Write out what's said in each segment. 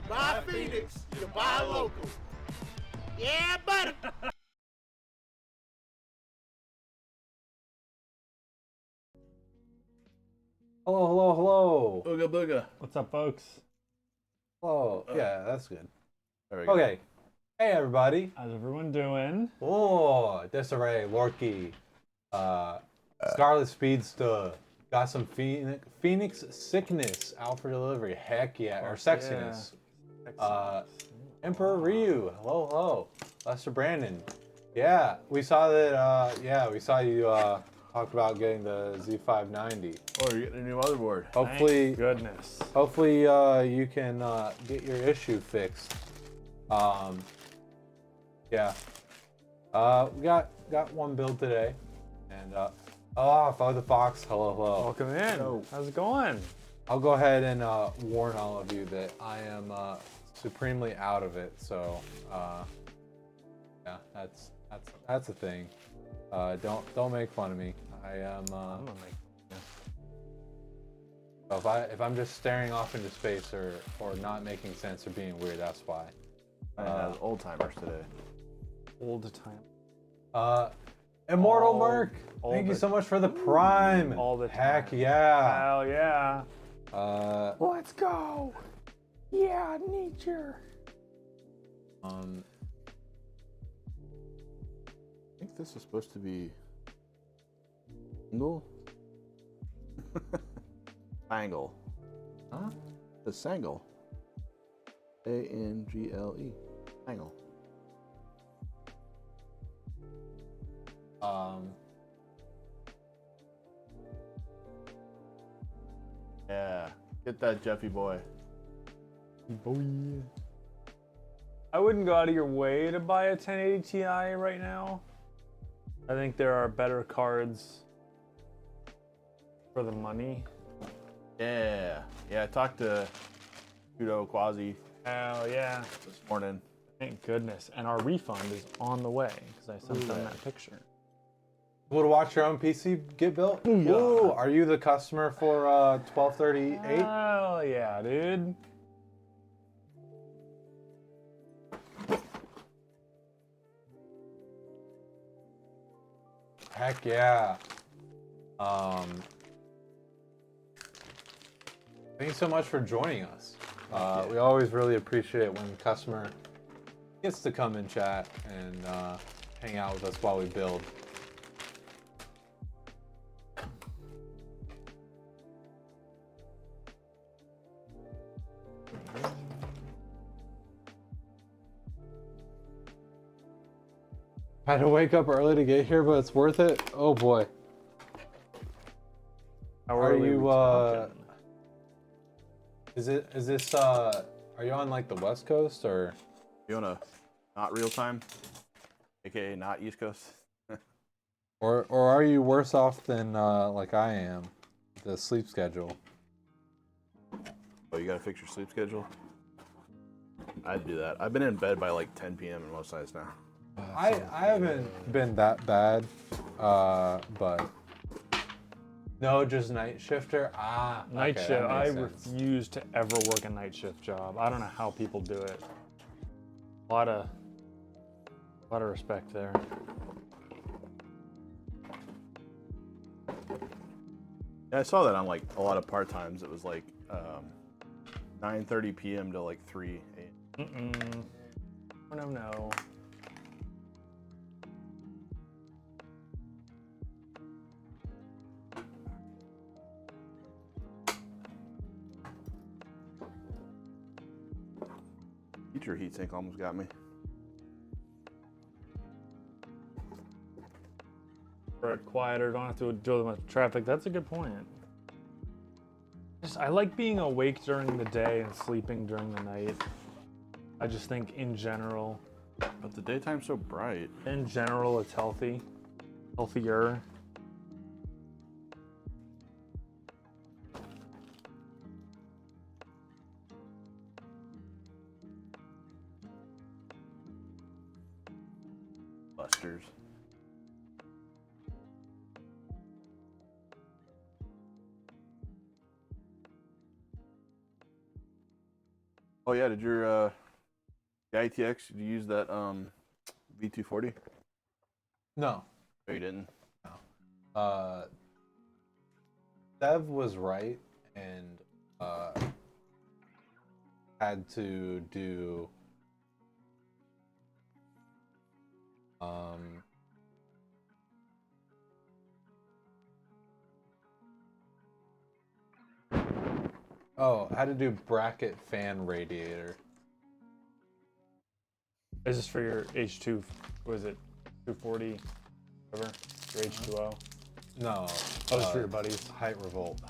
buy Phoenix, you buy local. Yeah, buddy. Hello, hello, hello. Booga booga. What's up, folks? Hello. Yeah, that's good. There we go. Okay. Hey, everybody. How's everyone doing? Oh, Disarray, Lorky, Scarlet Speedster. Got some Phoenix Sickness out for delivery. Heck yeah. Or Sexiness. Yeah. Emperor Ryu. Hello, hello. Lester Brandon. Yeah, we saw that, we saw you talk about getting the Z590. Oh, you're getting a new motherboard. Hopefully, Thank goodness. hopefully you can get your issue fixed. Yeah. We got one build today, and Father the Fox. Hello, hello. Welcome in. Yo. How's it going? I'll go ahead and warn all of you that I am supremely out of it. So, yeah, that's a thing. Don't make fun of me. I am. I'm gonna make. So if I'm just staring off into space or not making sense or being weird, that's why. I have old timers today. Old time. Immortal All- Merc, all thank you the- so much for the Prime. All the Heck time. yeah. Hell yeah. Let's go. Yeah, nature. I think this is supposed to be angle. Angle. Huh? The Sangle. A-N-G-L-E. Angle. Yeah. Get that Jeffy boy. Boy. I wouldn't go out of your way to buy a 1080 Ti right now. I think there are better cards for the money. Yeah. Yeah, I talked to Judo Quasi Hell yeah. this morning. Thank goodness. And our refund is on the way because I sent them that picture. Able to watch your own PC get built? Ooh, are you the customer for 1238? Hell yeah, dude. Heck yeah. Thanks so much for joining us. We always really appreciate it when the customer gets to come and chat and hang out with us while we build. Had to wake up early to get here, but it's worth it. Oh boy. How Are early you we talking? is this are you on like the West Coast or You want to not real time? AKA not East Coast? or are you worse off than like I am? The sleep schedule. Oh, you gotta fix your sleep schedule? I'd do that. I've been in bed by like 10 p.m. in most nights now. I haven't been that bad, but no, just night shifter. Night okay, shift. that I makes sense. refuse to ever work a night shift job. I don't know how people do it. A lot of respect there. Yeah, I saw that on like a lot of part times. It was like 9:30 p.m. to like 3 a.m. No. Teacher heatsink almost got me. For it quieter, don't have to deal with much traffic. That's a good point. I like being awake during the day and sleeping during the night. I just think in general, But the daytime's so bright. it's healthier. Busters. Oh yeah, did your ITX? Did you use that V240? No. No, you didn't. Dev was right and had to do had to do bracket fan radiator. Is this for your H2? Was it 240? Whatever. Your H2O? No. Oh, it's for your buddies. Height revolt.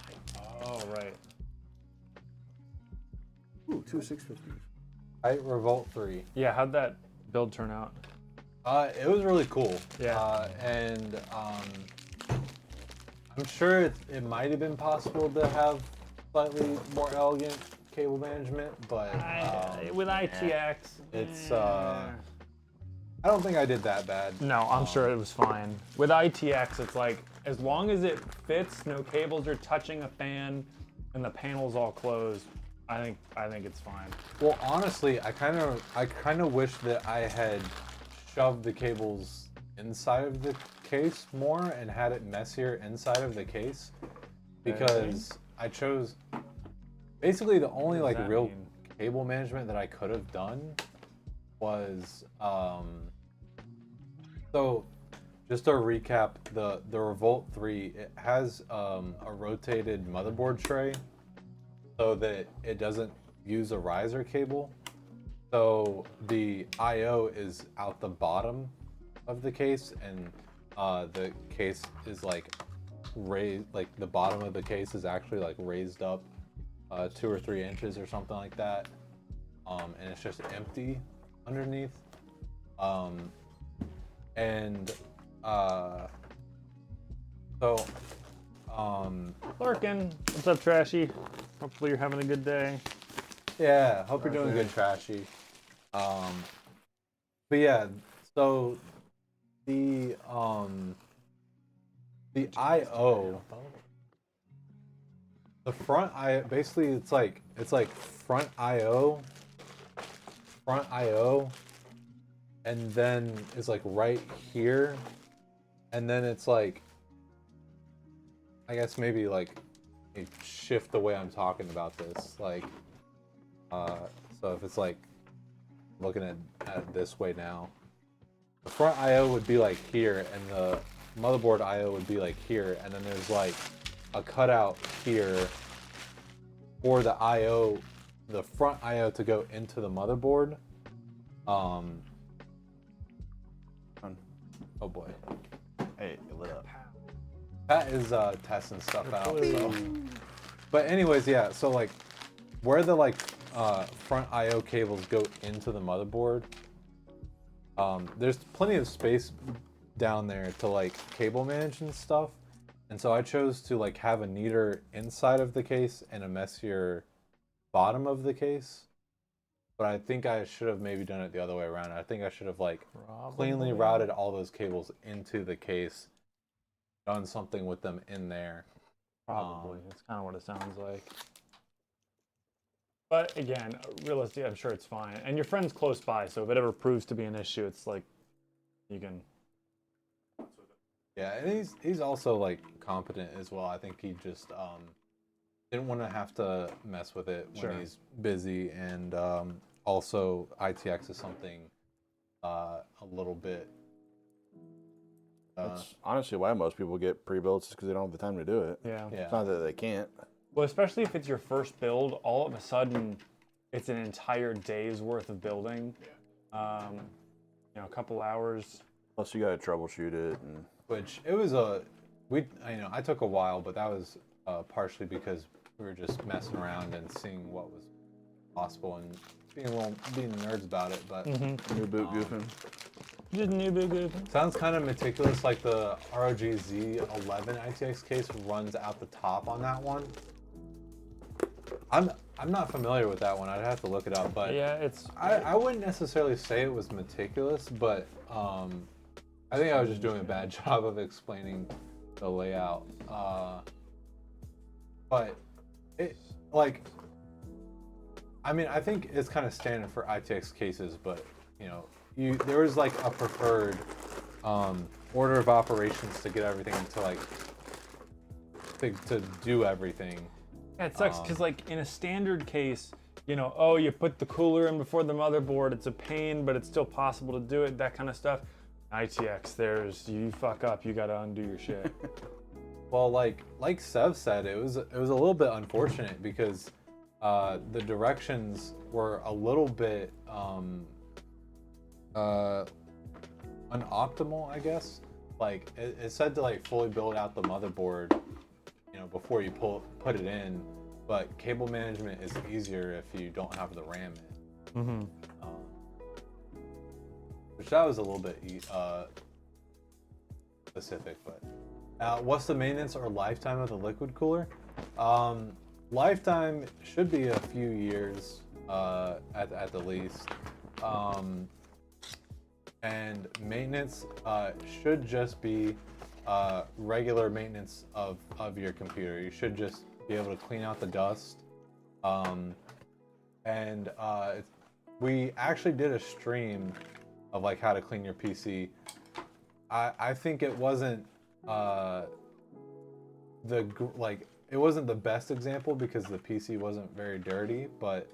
Oh, right. Ooh, 650s. Height revolt 3. Yeah, how'd that build turn out? It was really cool. Yeah. And I'm sure it might have been possible to have slightly more elegant cable management, but with ITX, it's I don't think I did that bad. No, I'm sure it was fine. With ITX, it's like as long as it fits, no cables are touching a fan, and the panel's all closed. I think it's fine. Well, honestly, I kind of wish that I had shoved the cables inside of the case more and had it messier inside of the case, because I chose basically the only like real cable management that I could have done was so just to recap, the Revolt 3, it has a rotated motherboard tray so that it doesn't use a riser cable. So the IO is out the bottom of the case, and the case is like raised, like the bottom of the case is actually like raised up 2 or 3 inches or something like that, and it's just empty underneath. Lurkin, what's up, Trashy? Hopefully you're having a good day. Yeah, hope you're doing good, Trashy. But yeah, so the IO, the front IO, basically it's like front IO, and then it's like right here, and then it's like, I guess maybe like shift the way I'm talking about this, like so if it's like looking at it this way now, the front IO would be like here, and the motherboard IO would be like here, and then there's like a cutout here for the IO, the front IO to go into the motherboard. Oh boy. Hey, it lit up. Pat is testing stuff out. So. But anyways, yeah. So like, where the like front IO cables go into the motherboard, there's plenty of space down there to like cable manage and stuff. And so I chose to like have a neater inside of the case and a messier bottom of the case. But I think I should have maybe done it the other way around. I think I should have like cleanly routed all those cables into the case, done something with them in there. Probably. That's kind of what it sounds like. But again, realistically, I'm sure it's fine. And your friend's close by, so if it ever proves to be an issue, it's like you can. Yeah, and he's also like competent as well. I think he just didn't want to have to mess with it when he's busy, and also ITX is something a little bit. That's honestly why most people get pre-builds, because they don't have the time to do it. Yeah. It's not that they can't. Well, especially if it's your first build, all of a sudden, it's an entire day's worth of building. You know, a couple hours. Plus, you got to troubleshoot it, and Which it was I took a while, but that was partially because we were just messing around and seeing what was possible and being nerds about it. But new boot goofing. Just new boot goofing. Sounds kind of meticulous. Like the ROG Z11 ITX case runs out the top on that one. I'm not familiar with that one. I'd have to look it up, but Yeah, it's. I wouldn't necessarily say it was meticulous, but I think I was just doing a bad job of explaining the layout. But it like I mean, I think it's kind of standard for ITX cases, but you know, there was like a preferred order of operations to get everything into like to do everything. Yeah, it sucks because like in a standard case, you know, oh, you put the cooler in before the motherboard. It's a pain, but it's still possible to do it. That kind of stuff. ITX, you fuck up, you gotta undo your shit. Well, like Sev said, it was a little bit unfortunate because the directions were a little bit unoptimal, I guess. Like it said to like fully build out the motherboard, you know, before you put it in, but cable management is easier if you don't have the RAM in. Mm-hmm. Which that was a little bit specific, but what's the maintenance or lifetime of the liquid cooler? Lifetime should be a few years at the least, and maintenance should just be regular maintenance of your computer. You should just be able to clean out the dust, and we actually did a stream of like how to clean your PC. I think it wasn't it wasn't the best example because the PC wasn't very dirty, but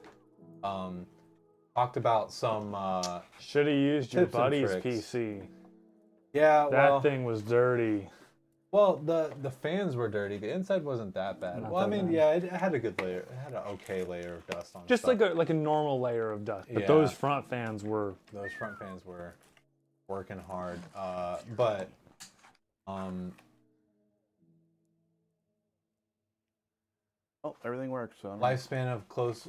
talked about some should have used your tips and buddy's tricks. PC. Yeah, That thing was dirty. Well, the fans were dirty. The inside wasn't that bad. Not Well, I that mean, bad. yeah, it had a good layer. It had an okay layer of dust on. Just stuff. like a normal layer of dust. But Yeah. those front fans were. Those front fans were working hard, but Oh, everything works. So lifespan of closed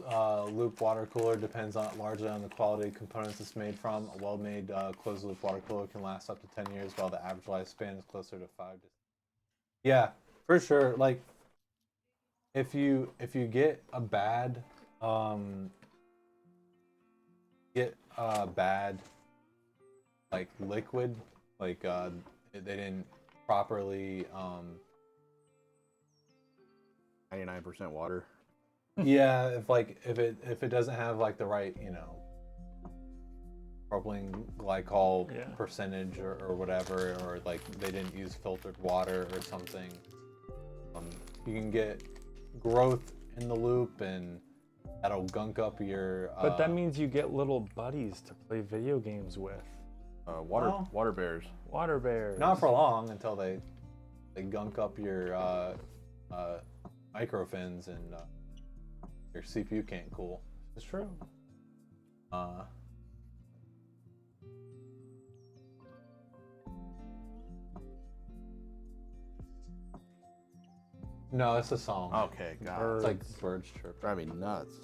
loop water cooler depends largely on the quality of components it's made from. A well-made closed loop water cooler can last up to 10 years, while the average lifespan is closer to 5 to. Yeah, for sure. Like, if you get a bad like liquid, like they didn't properly 99% water. yeah, if it doesn't have like the right, you know, propylene glycol Yeah. percentage or whatever, or like they didn't use filtered water or something, you can get growth in the loop and that'll gunk up your But that means you get little buddies to play video games with. Water bears. Water bears. not for long until they gunk up your micro fins and your CPU can't cool. It's true. No, it's a song. Okay, God. It's like birds chirping. Drive me nuts.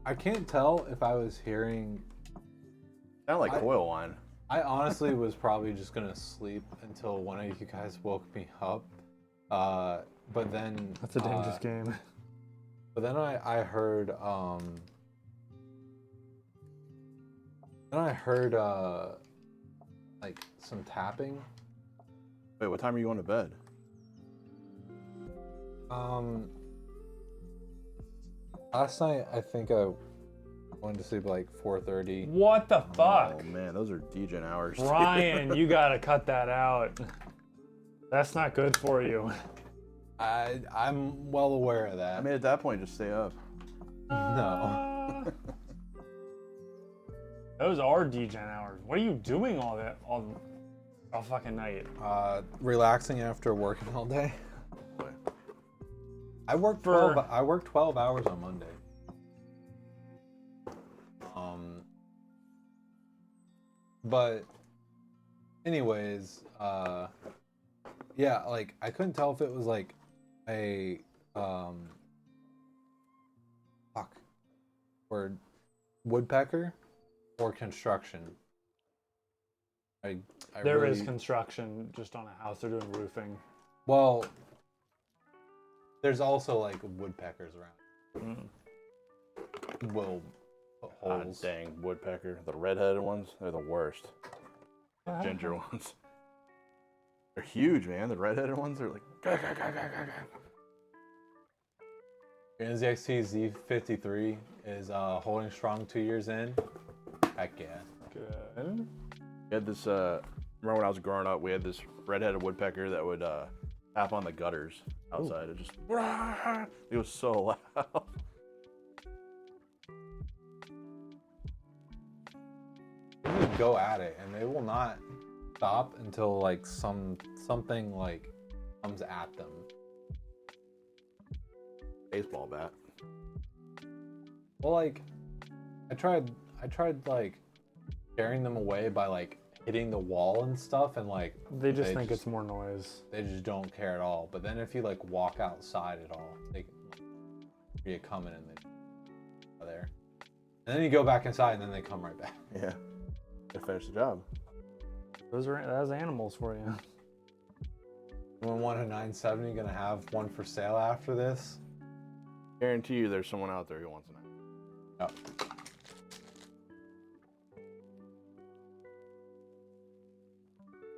I can't tell if I was hearing. Sound like coil wine. I honestly was probably just gonna sleep until one of you guys woke me up. But then That's a dangerous game. But then I heard like some tapping. Wait, what time are you going to bed? Last night I think I went to sleep like 4:30. What the fuck? Oh man, those are degen hours. Brian, you gotta cut that out. That's not good for you. I'm well aware of that. I mean, at that point, just stay up. No. Those are degen hours. What are you doing all fucking night? Relaxing after working all day. I worked For- 12 hours on Monday. But anyways, yeah, like I couldn't tell if it was like a word woodpecker or construction. There is construction just on a house. They're doing roofing. Well, there's also like woodpeckers around. Will put God holes. dang, woodpecker. The redheaded ones, they're the worst. Ginger ones. They're huge, man. The redheaded ones are like. Your NZXT Z53 is holding strong 2 years in. Heck yeah. Good. We had this, remember when I was growing up, we had this red-headed woodpecker that would tap on the gutters outside. It just, it was so loud. You just go at it, and they will not stop until like something like comes at them. Baseball bat. Well, like, I tried like scaring them away by like hitting the wall and stuff, and like They just think it's more noise. they just don't care at all. But then if you like walk outside at all, they can see it coming and they're there. And then you go back inside and then they come right back. Yeah. They finished the job. That's animals for you. When one at 970 gonna have one for sale after this? Guarantee you there's someone out there who wants an. Yep.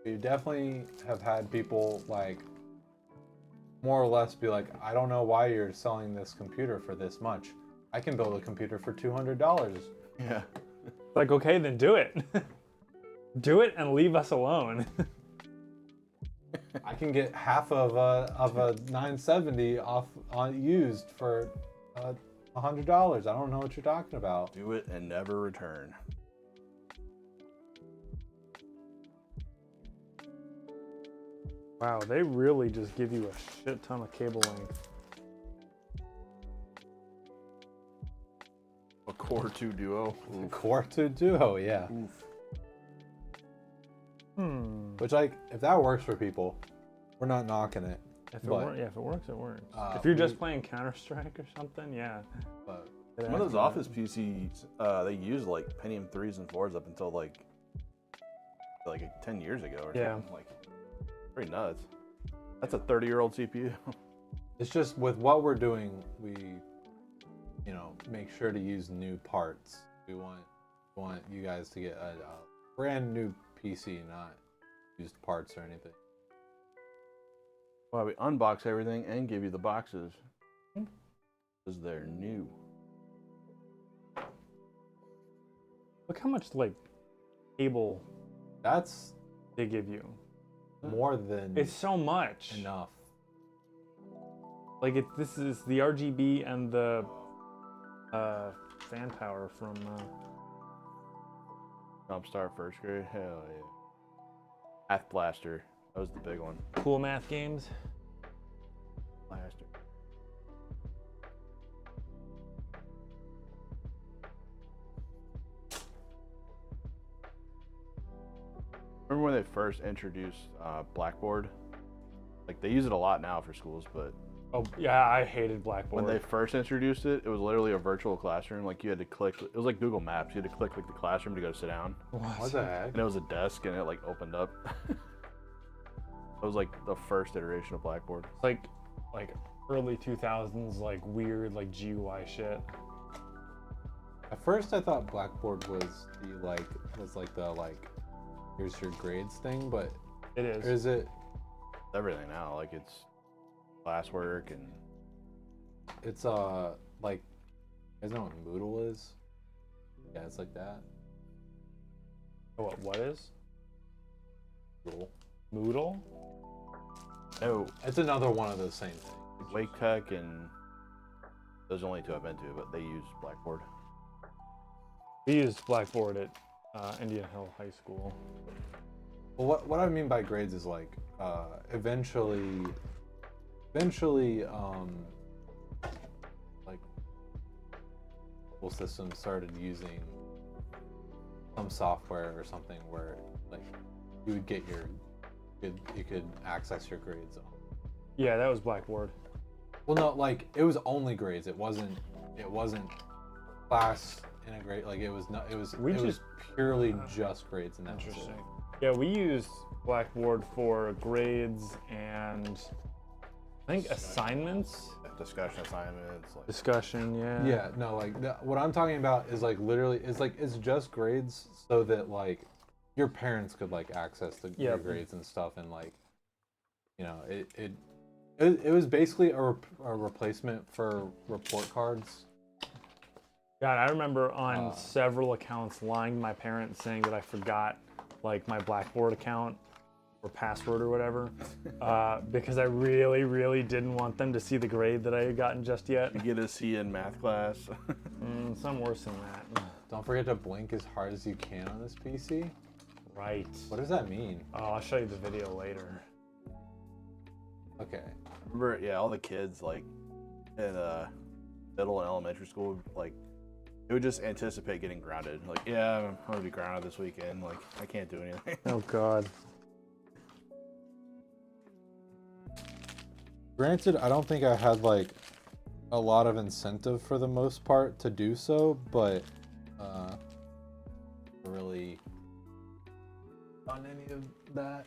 You definitely have had people like more or less be like, I don't know why you're selling this computer for this much. I can build a computer for $200. Yeah. Like, okay, then do it. Do it and leave us alone. I can get half of a 970 off used for $100. I don't know what you're talking about. Do it and never return. Wow, they really just give you a shit ton of cable length. A Core 2 Duo. Oof. Core 2 Duo, yeah. Oof. Which, like, if that works for people, we're not knocking it. If it works, yeah, if it works, it works. Uh, if you're just playing Counter-Strike or something, yeah. But Some of those office PCs, they used like Pentium 3s and 4s up until like 10 years ago or something. Like, pretty nuts. That's a 30-year-old CPU. it's just with what we're doing, we, you know, make sure to use new parts. We want you guys to get a brand new PC, not used parts or anything. Well, we unbox everything and give you the boxes. Because they're new. Look how much, like, cable That's they give you. more than It's so much. enough. Like, this is the RGB and the fan power from... Jumpstart first grade, hell yeah. Math Blaster, that was the big one. Cool Math Games. Blaster. Remember when they first introduced Blackboard? Like, they use it a lot now for schools, but Oh, yeah, I hated Blackboard. when they first introduced it, it was literally a virtual classroom. Like, you had to click, it was like Google Maps. You had to click like the classroom to go sit down. What the heck? And it was a desk and it like opened up. It was like the first iteration of Blackboard. Like early 2000s, like weird, like GUI shit. At first, I thought Blackboard was the here's your grades thing, but It is. is it? Everything now, like it's classwork and It's like, you guys know what Moodle is? Yeah, it's like that. Oh, what is? Moodle. Moodle? no It's another one of those same things. Wake Tech, and those are only two I've been to, but they use Blackboard. We used Blackboard at Indian Hill High School. Well, what I mean by grades is like, eventually, like, school systems started using some software or something where like you would get you could access your grades on. Yeah, that was Blackboard. Well, no, like it was only grades. It wasn't class integrate. Like it was purely just grades, and that was it. Interesting. Yeah, we used Blackboard for grades and I think assignments. Discussion assignments. Like, Discussion, yeah. Yeah, no, like what I'm talking about is like literally it's just grades so that like your parents could like access your grades and stuff, and like, you know, it It was basically a replacement for report cards. God, I remember on several accounts lying to my parents saying that I forgot like my Blackboard account or password or whatever because I really, really didn't want them to see the grade that I had gotten just yet. You get a C in math class. Some worse than that. Don't forget to blink as hard as you can on this PC. Right. What does that mean? Oh, I'll show you the video later. Okay. Remember, yeah, all the kids like in middle and elementary school, like they would just anticipate getting grounded. Like, yeah, I'm gonna be grounded this weekend. Like, I can't do anything. Oh God. Granted, I don't think I had like a lot of incentive for the most part to do so, but really done any of that.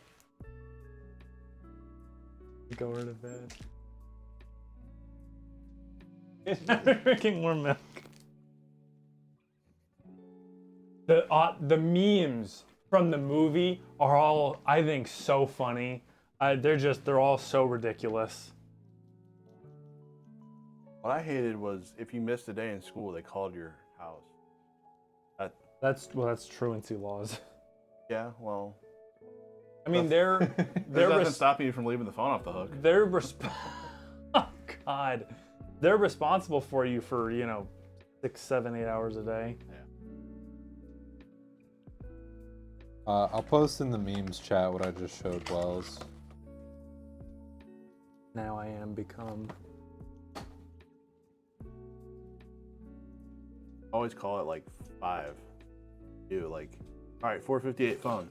Go her to bed. It's not drinking more milk. The memes from the movie are all, I think, so funny. They're all so ridiculous. What I hated was if you missed a day in school, they called your house. That's true in laws. Yeah, well, I mean, there's nothing stopping you from leaving the phone off the hook. Oh God, they're responsible for you for 6, 7, 8 hours a day. Yeah. I'll post in the memes chat what I just showed Wells. Now I am become. Always call it like 5. You like, all right, 458 phone,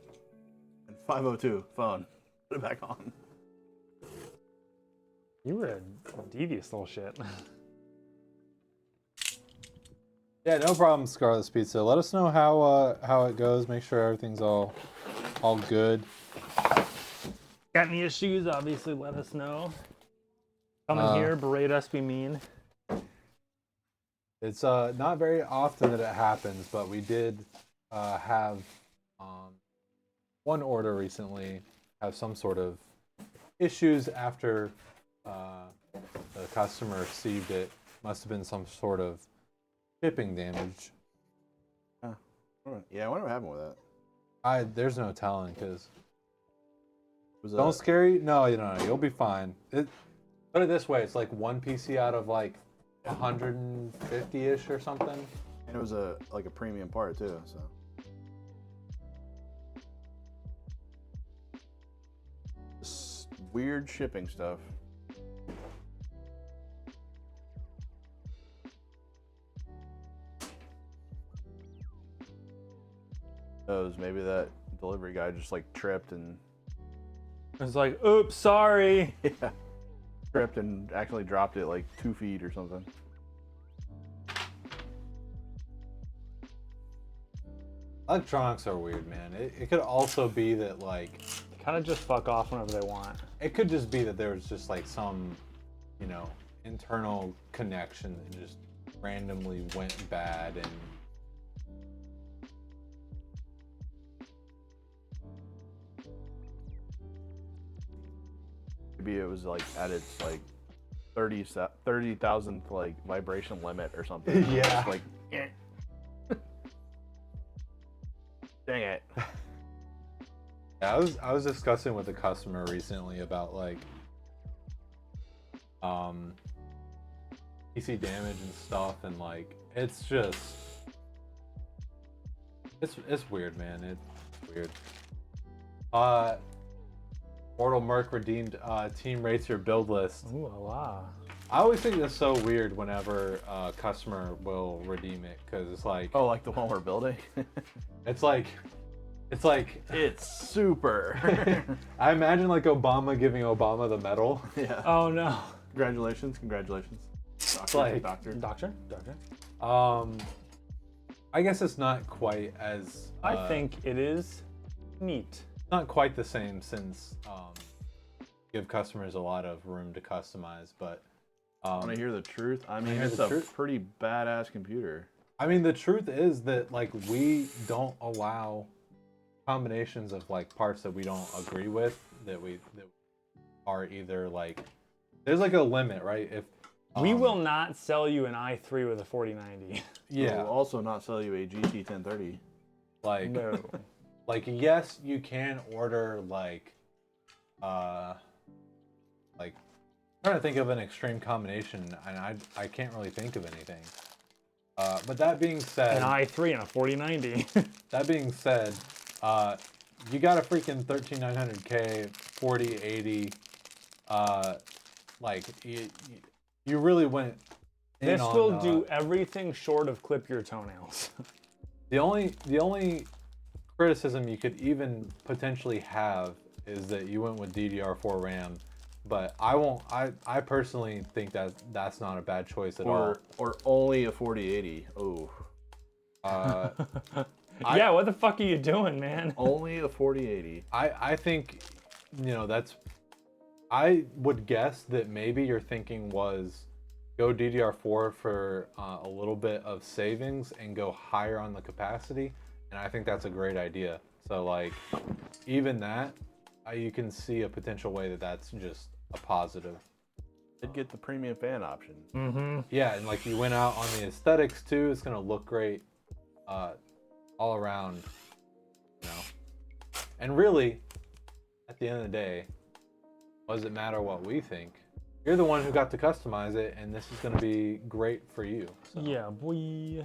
and 502 phone. Put it back on. You were a devious little shit. Yeah, no problem, Scarlet's Pizza. Let us know how it goes. Make sure everything's all good. Got any issues? Obviously, let us know. Come in here, berate us, be mean. It's not very often that it happens, but we did have one order recently have some sort of issues after the customer received it. Must have been some sort of shipping damage. Yeah, I wonder what happened with that. There's no telling, because don't scare you. No, you'll be fine. Put it this way, it's like one PC out of like 150-ish or something. And it was a premium part too, so. This weird shipping stuff. Maybe that delivery guy just like tripped and It's like, oops, sorry. yeah, tripped and actually dropped it like 2 feet or something. Electronics are weird, man. It could also be that like Kind of just fuck off whenever they want. it could just be that there was just like some, internal connection that just randomly went bad and Maybe it was like at its like 30,000th like vibration limit or something. Yeah. Just like, eh. Dang it. Yeah, I was discussing with a customer recently about like PC damage and stuff, and like it's just it's weird, man. It's weird. Mortal Merc redeemed team rates your build list. Ooh la la. I always think that's so weird whenever a customer will redeem it, because it's like, Oh, like the one we're building? it's like It's super. I imagine like Obama giving Obama the medal. Yeah. Oh no. Congratulations. Doctor, like- doctor. Doctor? I guess it's not quite as I think it is neat. not quite the same, since give customers a lot of room to customize, but Want to hear the truth? I mean, hear it's the a truth? pretty badass computer. I mean, the truth is that like we don't allow combinations of like parts that we don't agree with, that are either like there's like a limit, right? If we will not sell you an i3 with a 4090. yeah, We'll also not sell you a GT 1030. like No. like yes, you can order like I'm trying to think of an extreme combination, and I can't really think of anything. But that being said, An i3 and a 4090. that being said, you got a freaking 13900K 4080. Like you really went. This on, will do everything short of clip your toenails. The only criticism you could even potentially have is that you went with DDR4 RAM, but I personally think that that's not a bad choice at all. Or only a 4080. Oh. Yeah, what the fuck are you doing, man? Only a 4080. I think, you know, I would guess that maybe your thinking was go DDR4 for a little bit of savings and go higher on the capacity, and I think that's a great idea. So like, even that, you can see a potential way that that's just a positive. Did get the premium fan option. Mm-hmm. Yeah, and like you went out on the aesthetics too. It's gonna look great, all around, you know. And really, at the end of the day, what does it matter what we think? You're the one who got to customize it, and this is gonna be great for you. So. Yeah, boy.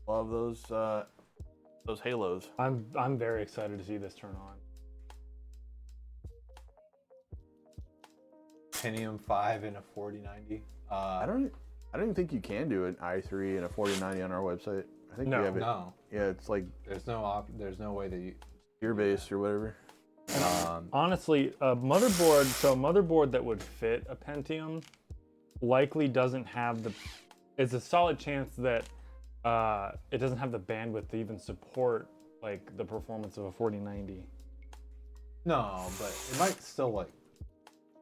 Love those halos. I'm very excited to see this turn on. Pentium 5 and a 4090. I don't even think you can do an i3 and a 4090 on our website. I think No, we have it. No, Yeah, it's like there's no way that you. gear based or whatever. Honestly, a motherboard that would fit a Pentium likely doesn't have the. It's a solid chance that it doesn't have the bandwidth to even support like the performance of a 4090. No, but it might still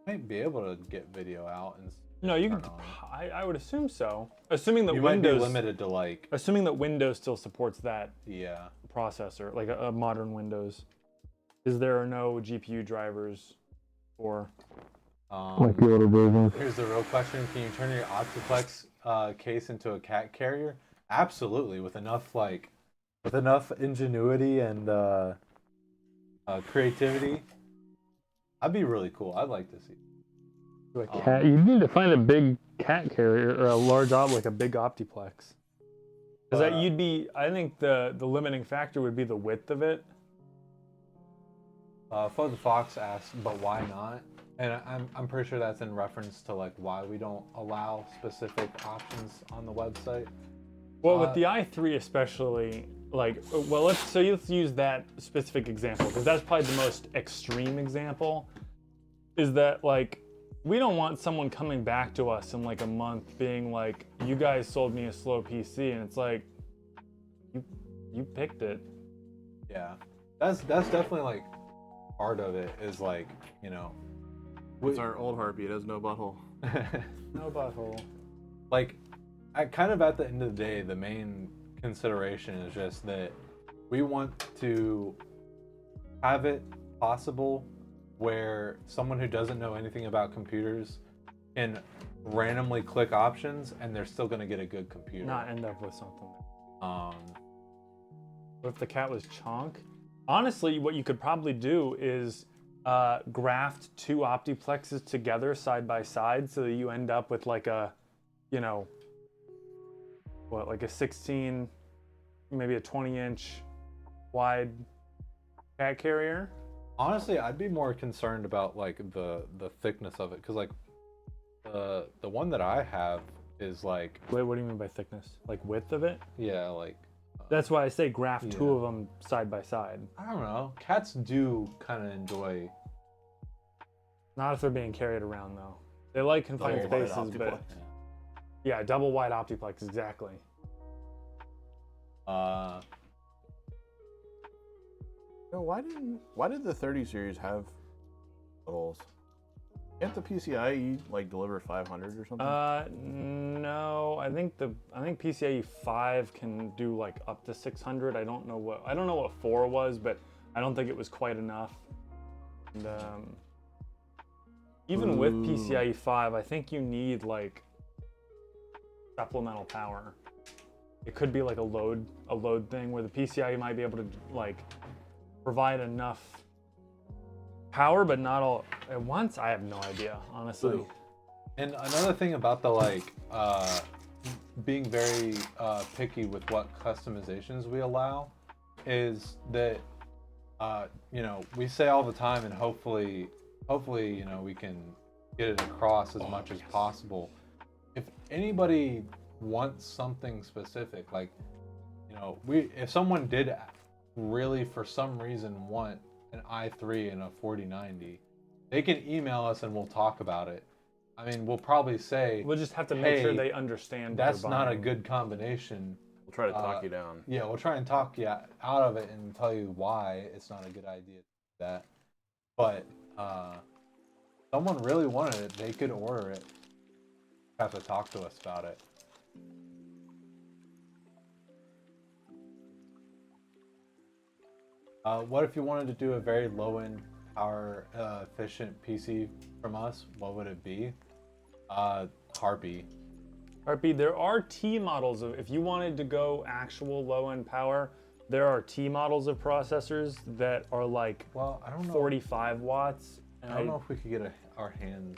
might be able to get video out and. No, you turn could. on. I would assume so. Assuming that You Windows might be limited to like. Assuming that Windows still supports that Yeah. processor, like a modern Windows. Is there no GPU drivers for Like the older versions? Here's the real question: can you turn your Optiplex case into a cat carrier? Absolutely, with enough ingenuity and creativity. That'd be really cool. I'd like to see. A cat? You need to find a big cat carrier or a large like a big Optiplex. Because I think the limiting factor would be the width of it. Fo the Fox asks, but why not? And I'm pretty sure that's in reference to like why we don't allow specific options on the website. Well, with the i3 especially, like, well, let's use that specific example because that's probably the most extreme example. Is that like we don't want someone coming back to us in like a month being like, you guys sold me a slow PC, and it's like, you picked it. Yeah, that's definitely like part of it is like, you know. It's our old heartbeat has no butthole. No butthole. Like, at the end of the day, the main consideration is just that we want to have it possible where someone who doesn't know anything about computers can randomly click options and they're still going to get a good computer. Not end up with something. What if the cat was chonk? Honestly, what you could probably do is graft two Optiplexes together side by side so that you end up with like a, you know, what, like a 16, maybe a 20-inch wide cat carrier. Honestly, I'd be more concerned about like the thickness of it, because like the one that I have is like. Wait, what do you mean by thickness? Like width of it? Yeah, like. That's why I say graft two Yeah. of them side by side. I don't know. Cats do kind of enjoy. Not if they're being carried around though. They like confined Double wide spaces, but Optiplex. yeah, double wide Optiplex, exactly. No, why did the 30 series have holes? Can't the PCIe like deliver 500 or something? No, I think PCIe 5 can do like up to 600. I don't know what 4 was, but I don't think it was quite enough. And Even with PCIe 5, I think you need like supplemental power. It could be like a load thing where the PCIe might be able to like provide enough power, but not all at once. I have no idea, honestly. And another thing about the like being very picky with what customizations we allow is that you know, we say all the time, and hopefully you know, we can get it across as much as possible. If anybody wants something specific, like, you know, if someone did really for some reason want an i3 and a 4090, they can email us and we'll talk about it. I mean, we'll probably say We'll just have to make sure hey, they understand that's what they're not a buying. good combination. We'll try to talk you down. Yeah, we'll try and talk you out of it and tell you why it's not a good idea to do that. But someone really wanted it, they could order it. Have to talk to us about it. What if you wanted to do a very low-end, power efficient PC from us? What would it be? Harpy. Harpy, there are T models of, if you wanted to go actual low-end power, there are T models of processors that are like Well, I don't know. 45 watts. And I don't know if we could get our hands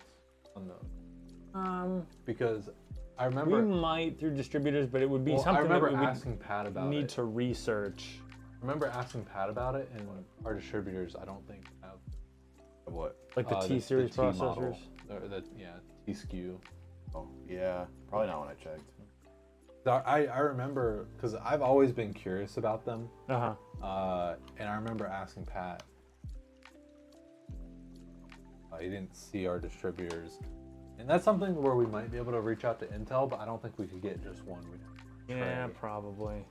on those. Because I remember we might through distributors, but it would be I something remember that we asking Pat about would need it. to research. I remember asking Pat about it, and our distributors, I don't think have What? Like the T series T model. processors. Or the T SKU. Oh, yeah. Probably not when I checked. I remember because I've always been curious about them, Uh-huh. and I remember asking Pat. He didn't see our distributors, and that's something where we might be able to reach out to Intel, but I don't think we could get just one. Yeah, Trade. probably.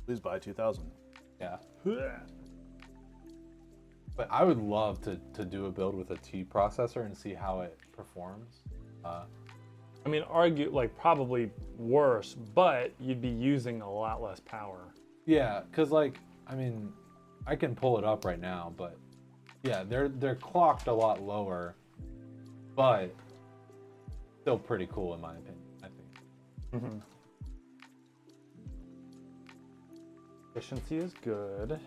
Please buy 2000. Yeah. But I would love to do a build with a T processor and see how it performs. I mean, argue like probably worse, but you'd be using a lot less power. Yeah, cause like I mean, I can pull it up right now, but yeah, they're clocked a lot lower, but still pretty cool in my opinion. I think. Mm-hmm. Efficiency is good.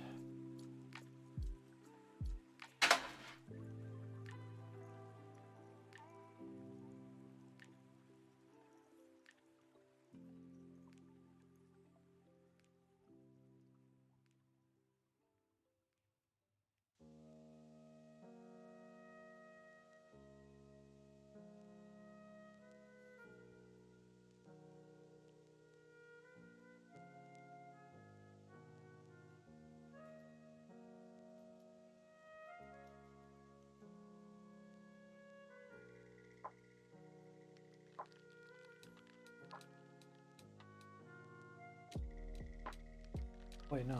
Wait, no.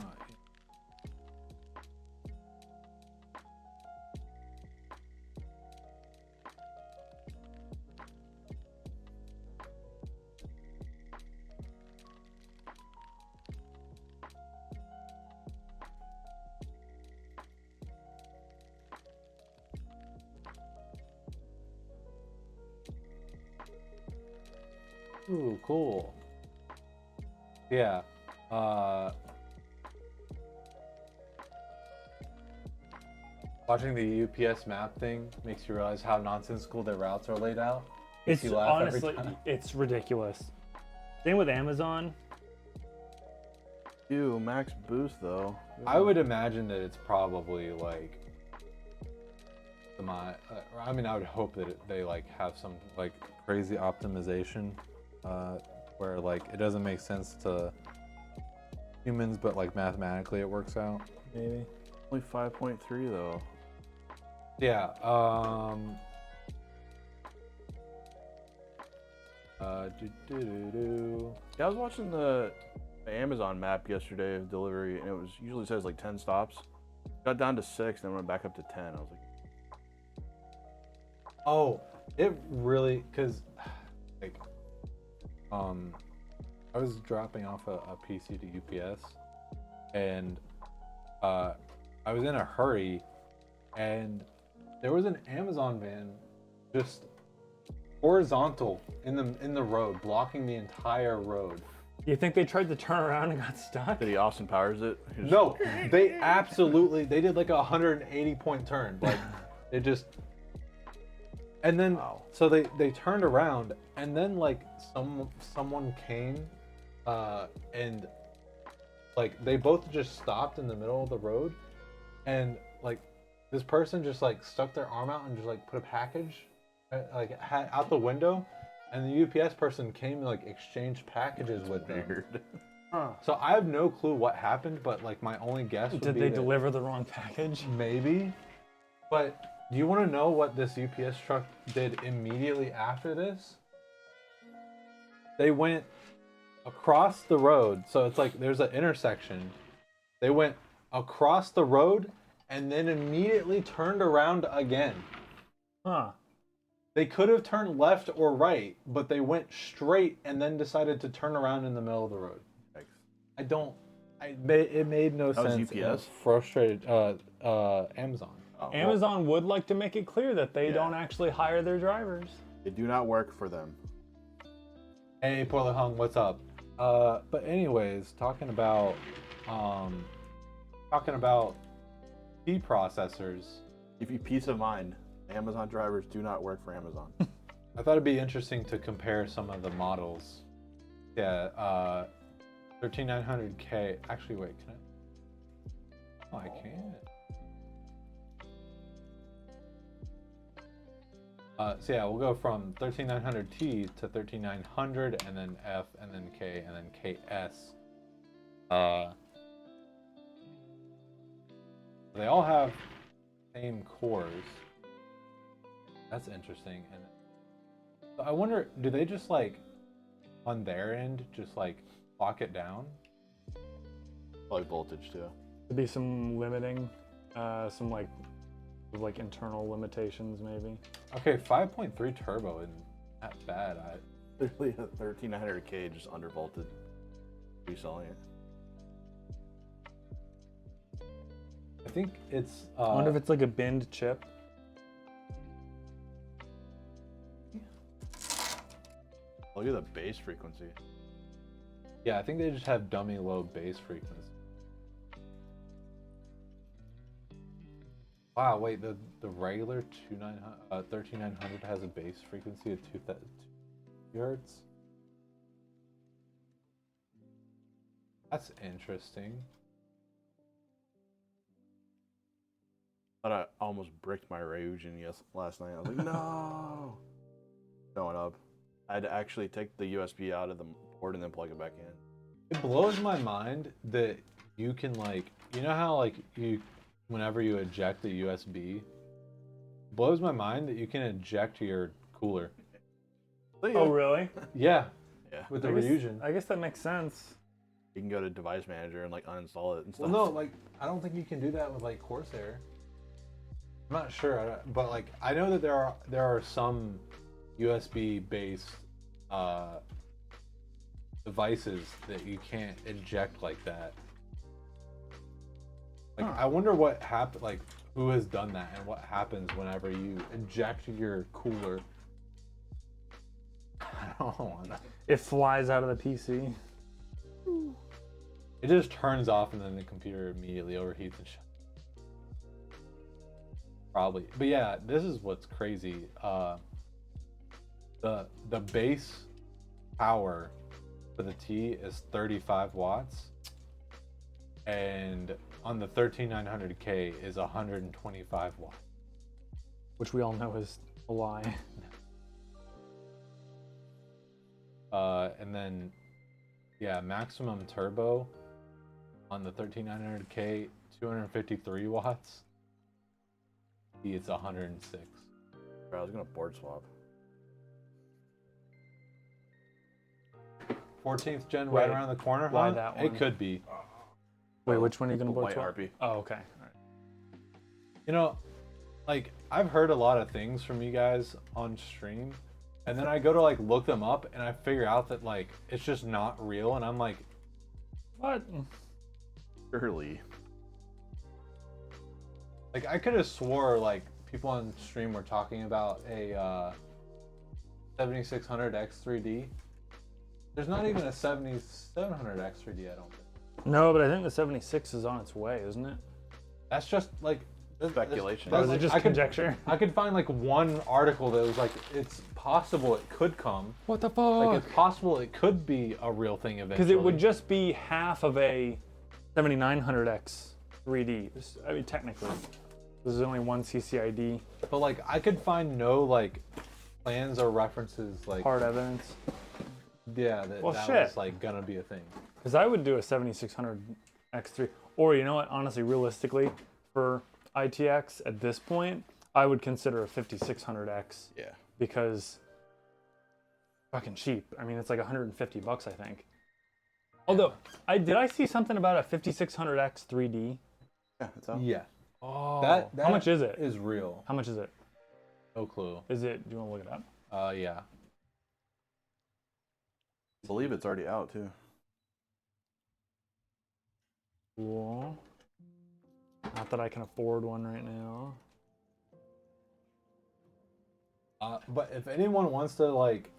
Ooh, cool. Yeah. Watching the UPS map thing makes you realize how nonsensical their routes are laid out. Makes It's you laugh every honestly, time. it's ridiculous. Same with Amazon. Ew, max boost though. I would imagine that it's probably like I mean, I would hope that they like have some like crazy optimization where like it doesn't make sense to humans, but like mathematically it works out. Maybe. Only 5.3 though. Yeah. Yeah, I was watching the Amazon map yesterday of delivery, and it was usually says like 10 stops. Got down to 6, then went back up to 10. I was like, Oh, it really, cause like, I was dropping off a PC to UPS, and I was in a hurry, and there was an Amazon van just horizontal in the road, blocking the entire road. You think they tried to turn around and got stuck? Did he Austin Powers it? No, they did like a 180-point turn. Like they just, and then so they turned around, and then like someone came, and like they both just stopped in the middle of the road, and like this person just like stuck their arm out and just like put a package like out the window, and the UPS person came and like exchanged packages with them. Weird. Huh. So I have no clue what happened, but like my only guess would be Did they deliver the wrong package? maybe. But do you want to know what this UPS truck did immediately after this? They went across the road, so it's like there's an intersection. They went across the road and then immediately turned around again. Huh. They could have turned left or right, but they went straight and then decided to turn around in the middle of the road. It made no That was sense. and it UPS? frustrated Amazon. Oh, well, Amazon would like to make it clear that they Yeah. don't actually hire their drivers. they do not work for them. Hey, Portland Hung, what's up? But anyways, talking about P processors. Give you peace of mind. Amazon drivers do not work for Amazon. I thought it'd be interesting to compare some of the models. Yeah, 13900K. Actually, wait, can I? Oh, I can't. So yeah, we'll go from 13900T to 13900, and then F, and then K, and then KS. They all have same cores. That's interesting. And so I wonder, do they just like on their end just like lock it down? Probably voltage too. Could be some limiting, some like internal limitations maybe. Okay, 5.3 turbo isn't that bad. Literally a 13900K just undervolted. Reselling it. I think it's. I wonder if it's like a binned chip. Look at the bass frequency. Yeah, I think they just have dummy low bass frequency. Wow, wait, the regular 13900 has a bass frequency of 2 hertz. That's interesting. Thought I almost bricked my Ryujin last night. I was like, no. Going up. I had to actually take the USB out of the port and then plug it back in. It blows my mind that you can like, you know how like whenever you eject the USB, it blows my mind that you can eject your cooler. Oh really? Yeah, Yeah. with the I guess- Ryujin. I guess that makes sense. You can go to device manager and like uninstall it and Well, stuff. no, like I don't think you can do that with like Corsair. I'm not sure, but like I know that there are some USB based devices that you can't eject like that. Like I wonder what happened, like who has done that and what happens whenever you eject your cooler. I don't want that. It flies out of the PC. It just turns off and then the computer immediately overheats and shuts. Probably, but yeah, this is what's crazy. The base power for the T is 35 watts, and on the 13900K is 125 watts. Which we all know is a lie. And then, yeah, maximum turbo on the 13900K, 253 watts. It's 106. I was gonna board swap. 14th gen Wait, right around the corner, why huh? that It one? could be. Wait, which one are you The gonna board white swap? Harpy. Oh, okay. All right. You know, like I've heard a lot of things from you guys on stream, and then I go to like look them up and I figure out that like it's just not real, and I'm like, What? Surely. I could have swore like people on stream were talking about a 7600X 3D. There's not even a 7700X 3D, I don't think. No, but I think the 76 is on its way, isn't it? That's just like Speculation. Or is it just conjecture? I could find like one article that was like, it's possible it could come. What the fuck? Like it's possible it could be a real thing eventually. Because it would just be half of a 7900X 3D. I mean, technically, there's only one CCID. But like, I could find no like plans or references like Hard evidence. Yeah, that was like gonna be a thing. Because I would do a 7600X3, or you know what? Honestly, realistically, for ITX at this point, I would consider a 5600X. Yeah. Because fucking cheap. I mean, it's like $150, I think. Although, did I see something about a 5600X 3D? Yeah, that's out. Yeah. Oh, That how much is it? Is real. How much is it? No clue. Is it? Do you want to look it up? Yeah. I believe it's already out too. Cool. Not that I can afford one right now. But if anyone wants to like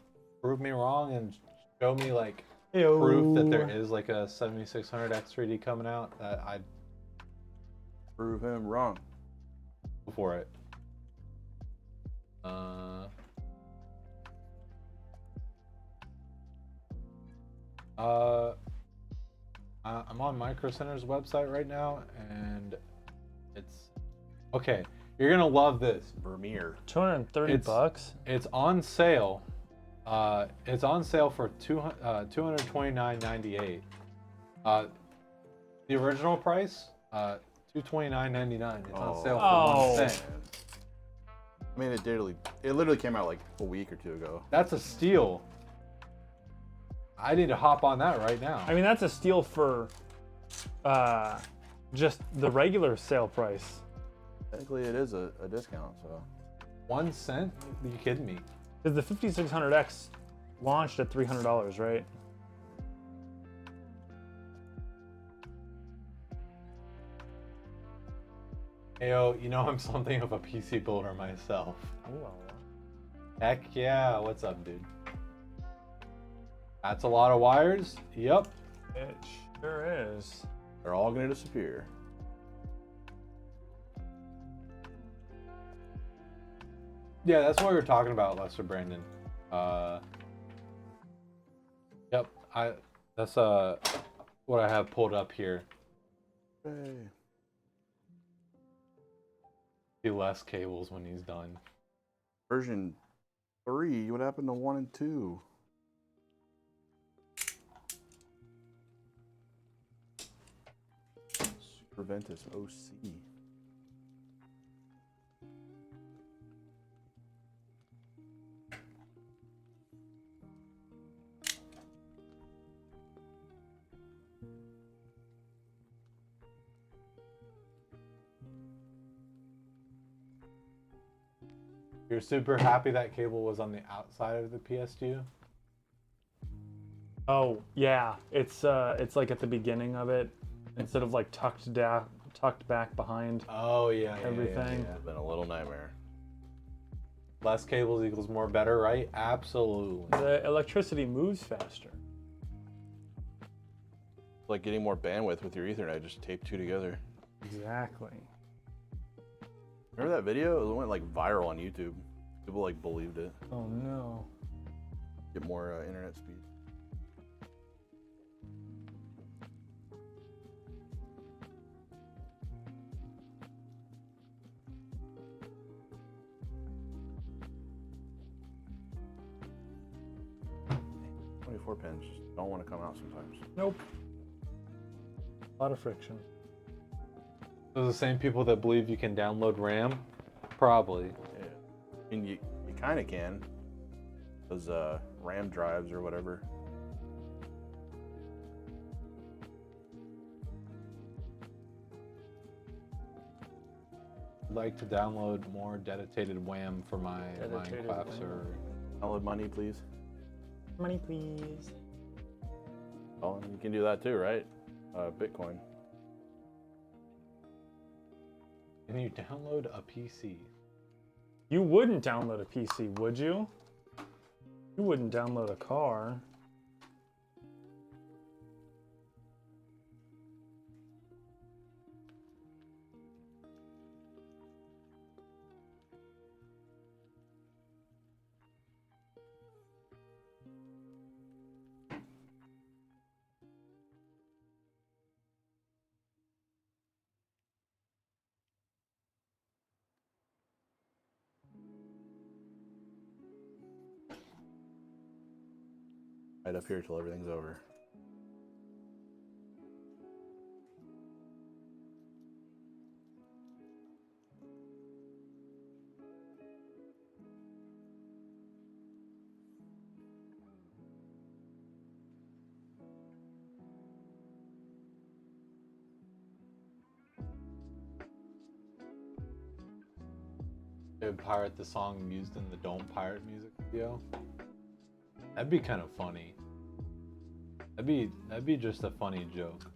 prove me wrong and show me like proof that there is like a 7600X 3D coming out, I'd Prove him wrong. go for it. I'm on Micro Center's website right now, and it's okay. You're gonna love this. Vermeer. 230 bucks. It's on sale. It's on sale for $229.98. The original price, $229.99. It's on sale for 1 cent. I mean, it literally came out like a week or two ago. That's a steal. I need to hop on that right now. I mean, that's a steal for just the regular sale price. Technically, it is a discount, so. 1 cent? Are you kidding me? Because the 5600X launched at $300, right? Heyo, you know I'm something of a PC builder myself. Ooh. Heck yeah, what's up, dude? That's a lot of wires. Yep. It sure is. They're all gonna disappear. Yeah, that's what we were talking about, Lester Brandon. Yep. That's what I have pulled up here. Hey. See less cables when he's done. Version 3, what happened to 1 and 2? Superventus OC. You're super happy that cable was on the outside of the PS2? Oh yeah, it's like at the beginning of it, instead of like tucked back behind Oh yeah. everything. It's been a little nightmare. Less cables equals more better, right? Absolutely. The electricity moves faster. It's like getting more bandwidth with your Ethernet, just tape two together. Exactly. Remember that video? It went like viral on YouTube. People like believed it. Oh no. Get more internet speed. Pins just don't want to come out sometimes. Nope. A lot of friction. Those are the same people that believe you can download RAM? Probably. Yeah. I mean, you kind of can. Those RAM drives or whatever. I'd like to download more dedicated WAM for my Minecraft server. Download money, please. Money, please. Oh, you can do that too, right? Bitcoin. Can you download a PC? You wouldn't download a PC, would you? You wouldn't download a car. Right up here till everything's over. They would pirate the song used in the Don't Pirate music video. That'd be kind of funny. That'd be just a funny joke.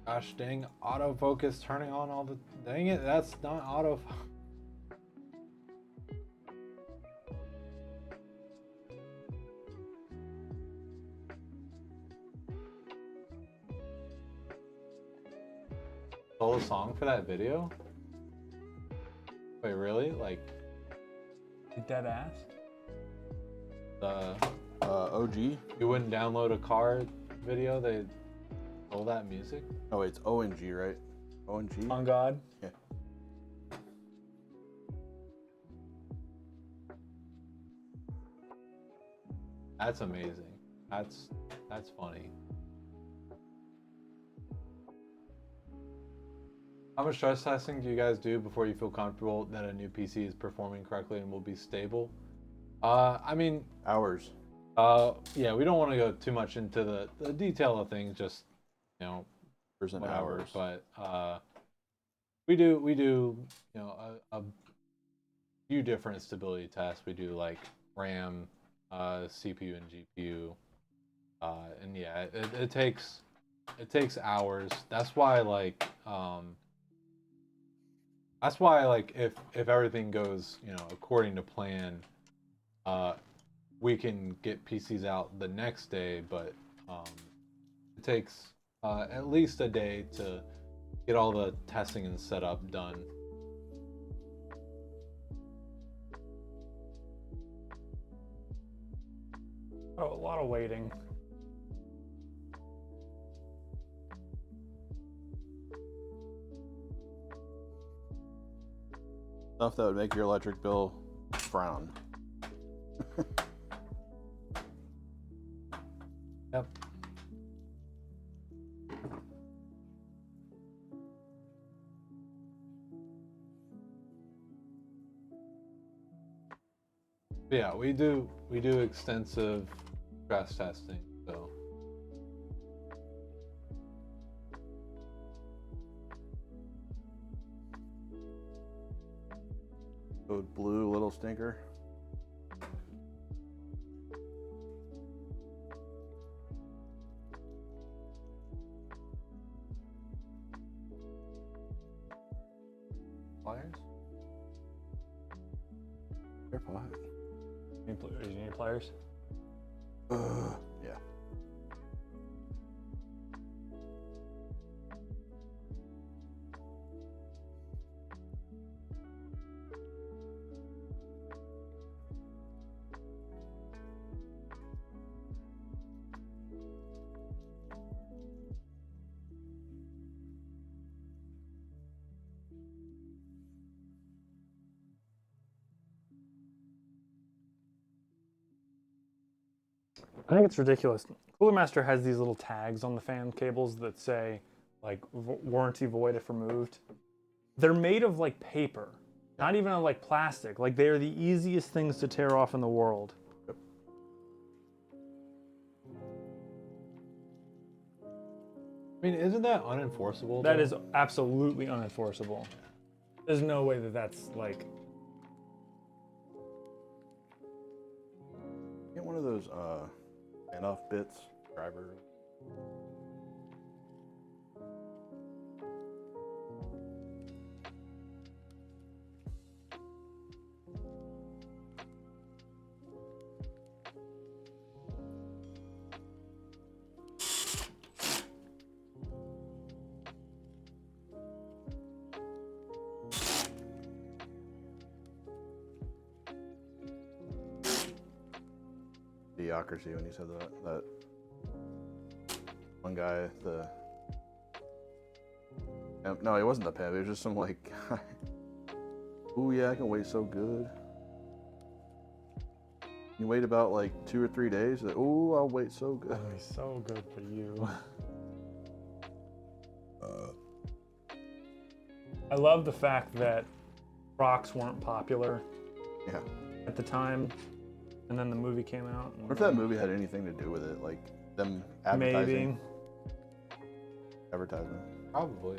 Gosh dang, autofocus turning on all the... Dang it, that's not auto... Stole a song for that video? Wait, really? Like... Dead ass? The... OG? You wouldn't download a car video? They stole that music? Oh, wait, it's ONG, right? ONG? On God? Yeah. That's amazing. That's funny. How much stress testing do you guys do before you feel comfortable that a new PC is performing correctly and will be stable? I mean, Hours. yeah, we don't want to go too much into the detail of things, just, you know, Percent whatever. hours. But we do, you know, a few different stability tests. We do like RAM, CPU, and GPU, and yeah, it takes hours. That's why like if everything goes, you know, according to plan, we can get PCs out the next day, but it takes at least a day to get all the testing and setup done. Oh, a lot of waiting. Stuff that would make your electric bill frown. Yep. Yeah, we do extensive stress testing, so. Code blue, little stinker. Pliers? They're pot. You need pliers? Yeah. I think it's ridiculous. CoolerMaster has these little tags on the fan cables that say, like, warranty void if removed. They're made of, like, paper, not even of, like, plastic. Like, they are the easiest things to tear off in the world. Yep. I mean, isn't that unenforceable? That though? is absolutely unenforceable. There's no way that that's, like... Get one of those stand-off bits, driver. Idiocracy when you said that. That one guy, no, he wasn't the pimp. He was just some like guy. Ooh, yeah, I can wait so good. You wait about like 2 or 3 days. Like, ooh, I'll wait so good. That'd be so good for you. I love the fact that rocks weren't popular Yeah. at the time, and then the movie came out. What if that movie had anything to do with it? Like them advertising? Maybe. Advertisement. Probably.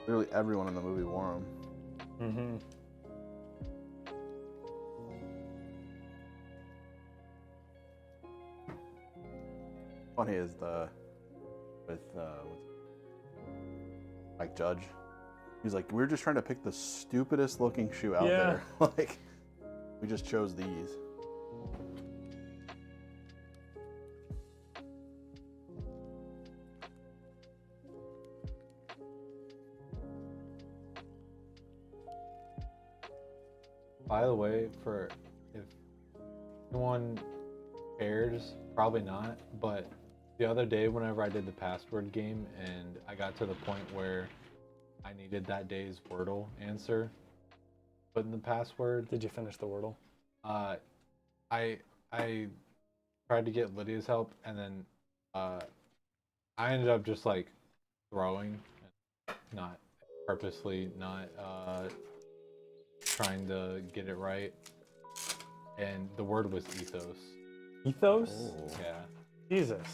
Literally everyone in the movie wore them. Mm-hmm. Funny is with Mike Judge. He's like, we're just trying to pick the stupidest looking shoe out there. Like, we just chose these. By the way, for if anyone cares, probably not, but the other day whenever I did the password game and I got to the point where I needed that day's Wordle answer, put in the password. Did you finish the Wordle? I tried to get Lydia's help, and then I ended up just like throwing, not purposely, not trying to get it right, and the word was ethos. Ethos? Oh. Yeah. Jesus.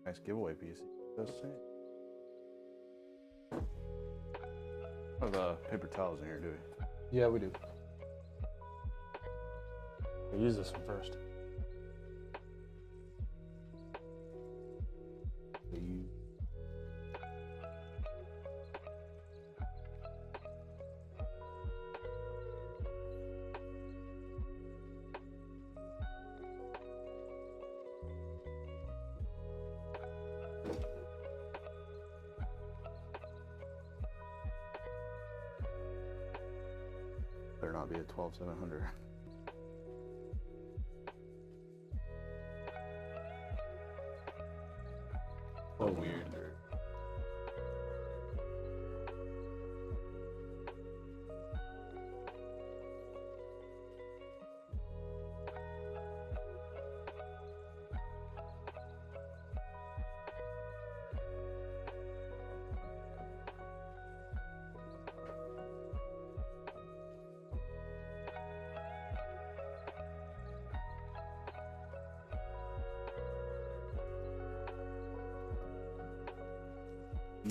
Nice giveaway piece. Just saying. Oh, the paper towels in here, do we? Yeah, we do. We'll use this one first. Better not be a 12700. So weird.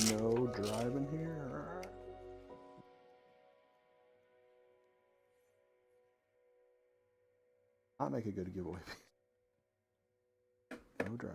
No driving here. Not make a good giveaway piece. No drive.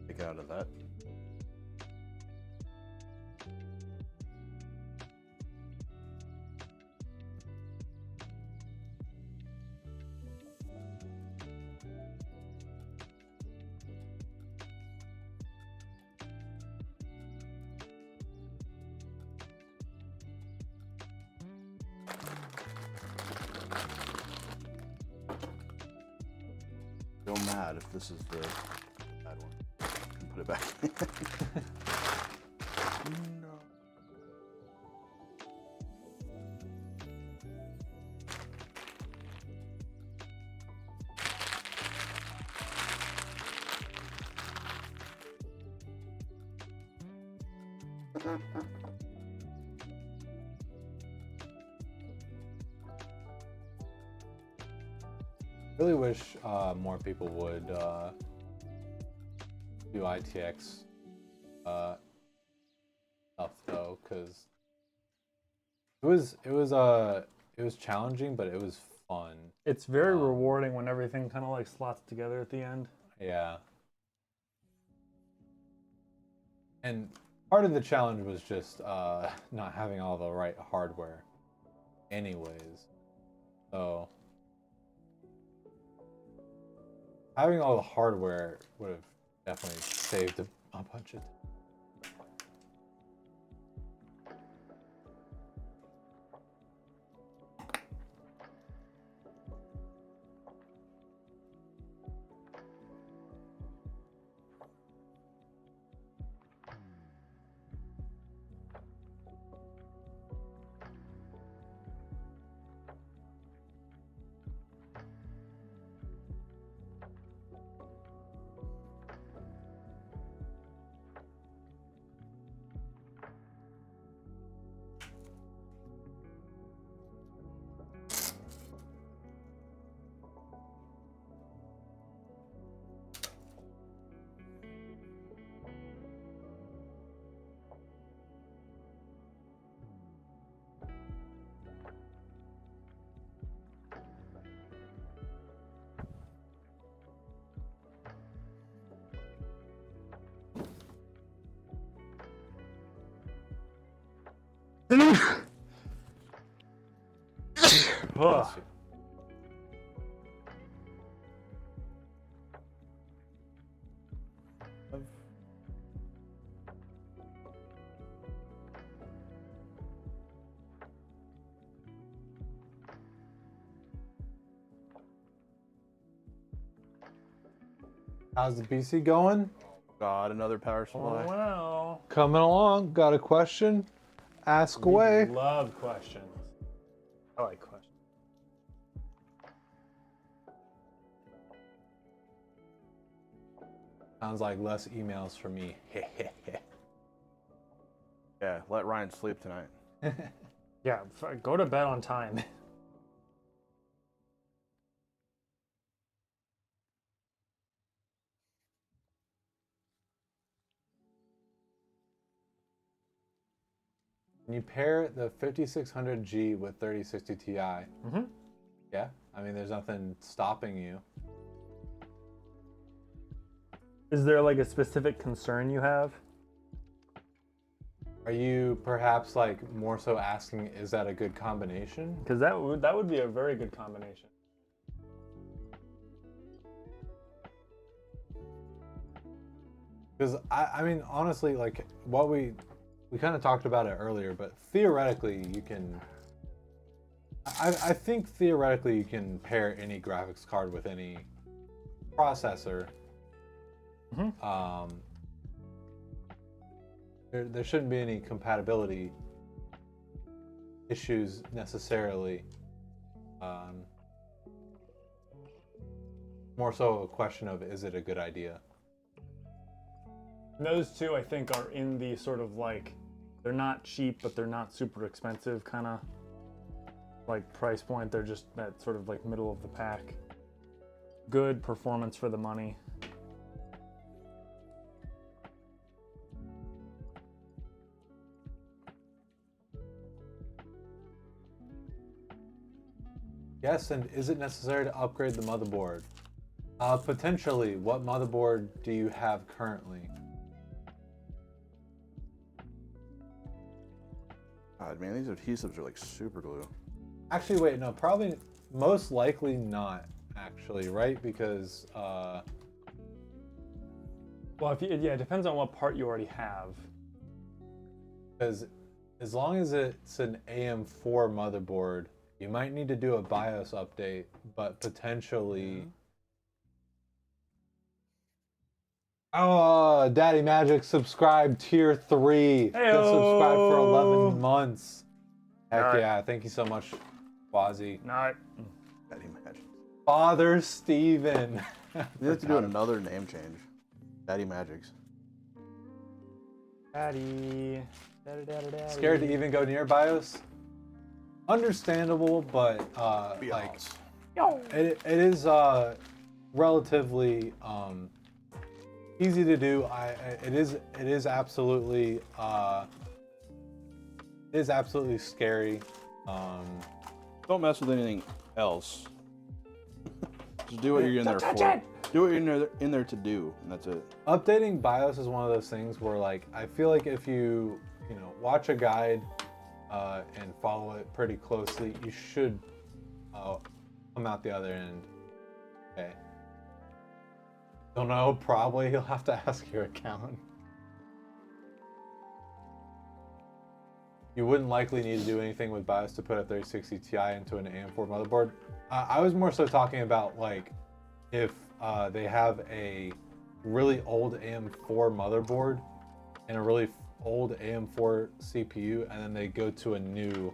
Take out of that. Feel mad if this is the bad one. And put it back. No. Really wish more people would do ITX stuff though, because it was challenging, but it was fun. It's very rewarding when everything kind of like slots together at the end. Yeah. And part of the challenge was just not having all the right hardware anyways. So having all the hardware would have definitely saved a bunch of time. Ugh. How's the PC going? God, another power supply. Oh, well. Coming along. Got a question? Ask away. Love questions. I like questions. Sounds like less emails for me. Yeah, let Ryan sleep tonight. Yeah, go to bed on time. Can you pair the 5600G with 3060 Ti? Mm-hmm. Yeah, I mean, there's nothing stopping you. Is there like a specific concern you have? Are you perhaps like more so asking, is that a good combination? Because that would be a very good combination. Because I mean, honestly, like what we kind of talked about it earlier, but theoretically you can. I think theoretically you can pair any graphics card with any processor. Mm-hmm. There shouldn't be any compatibility issues necessarily. More so a question of, is it a good idea? And those two, I think, are in the sort of like, they're not cheap, but they're not super expensive kind of like price point. They're just that sort of like middle of the pack. Good performance for the money. Yes, and is it necessary to upgrade the motherboard? Potentially. What motherboard do you have currently? God, man, these adhesives are like super glue. Actually, wait, no, probably, most likely not, actually, right? Because, Well, if you, yeah, it depends on what part you already have. because as long as it's an AM4 motherboard, you might need to do a BIOS update, but potentially... Oh, Daddy Magic subscribed tier 3. Heyo. Just subscribed for 11 months. Heck Alright. yeah, thank you so much, Quasi. Not. Daddy Magic. Father Steven. We have to do another name change. Daddy Magics. Daddy. Daddy. Scared to even go near BIOS? Understandable, but Be like honest. It is relatively easy to do. It is absolutely scary. Don't mess with anything else. Just do what you're in there for. Do what you're in there to do, and that's it. Updating BIOS is one of those things where, like, I feel like if you watch a guide and follow it pretty closely, you should come out the other end. Okay. Don't know. Probably you'll have to ask your account. You wouldn't likely need to do anything with BIOS to put a 3060 Ti into an AM4 motherboard. I was more so talking about, like, if they have a really old AM4 motherboard and a really old AM4 CPU, and then they go to a newer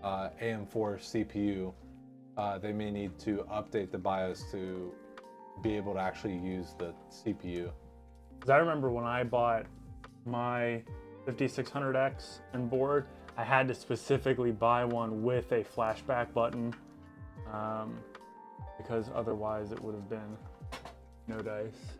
AM4 CPU, they may need to update the BIOS to be able to actually use the CPU. Because I remember when I bought my 5600X and board, I had to specifically buy one with a flashback button, because otherwise it would have been no dice.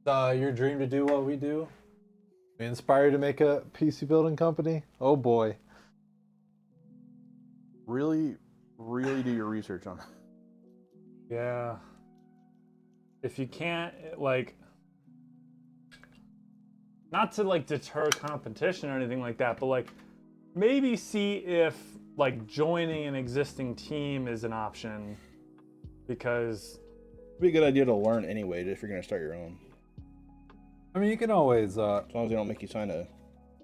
Your dream to do what we do? We inspire you to make a PC building company? Oh boy. Really, really do your research on it. Yeah. If you can't, like, not to like deter competition or anything like that, but like maybe see if like joining an existing team is an option, because It'd be a good idea to learn anyway if you're going to start your own. I mean, you can always As long as they don't make you sign a...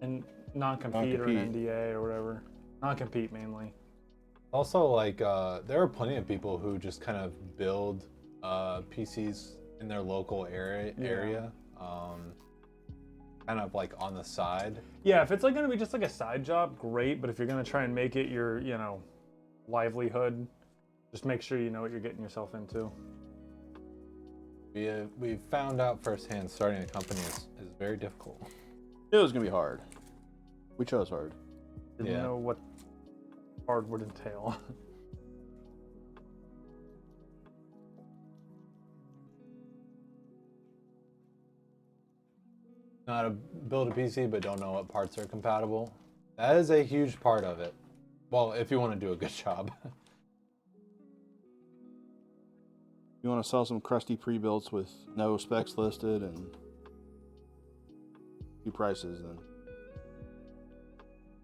and non-compete or an NDA or whatever. Non-compete mainly. also, like, there are plenty of people who just kind of build PCs in their local area, kind of like on the side. Yeah, if it's like gonna be just like a side job, great. But if you're gonna try and make it your, livelihood, just make sure you know what you're getting yourself into. We've found out firsthand starting a company is very difficult. It was going to be hard. We chose hard. Didn't know what hard would entail. Know how to build a PC, but don't know what parts are compatible. That is a huge part of it. Well, if you want to do a good job. You want to sell some crusty pre-builts with no specs listed and few prices, then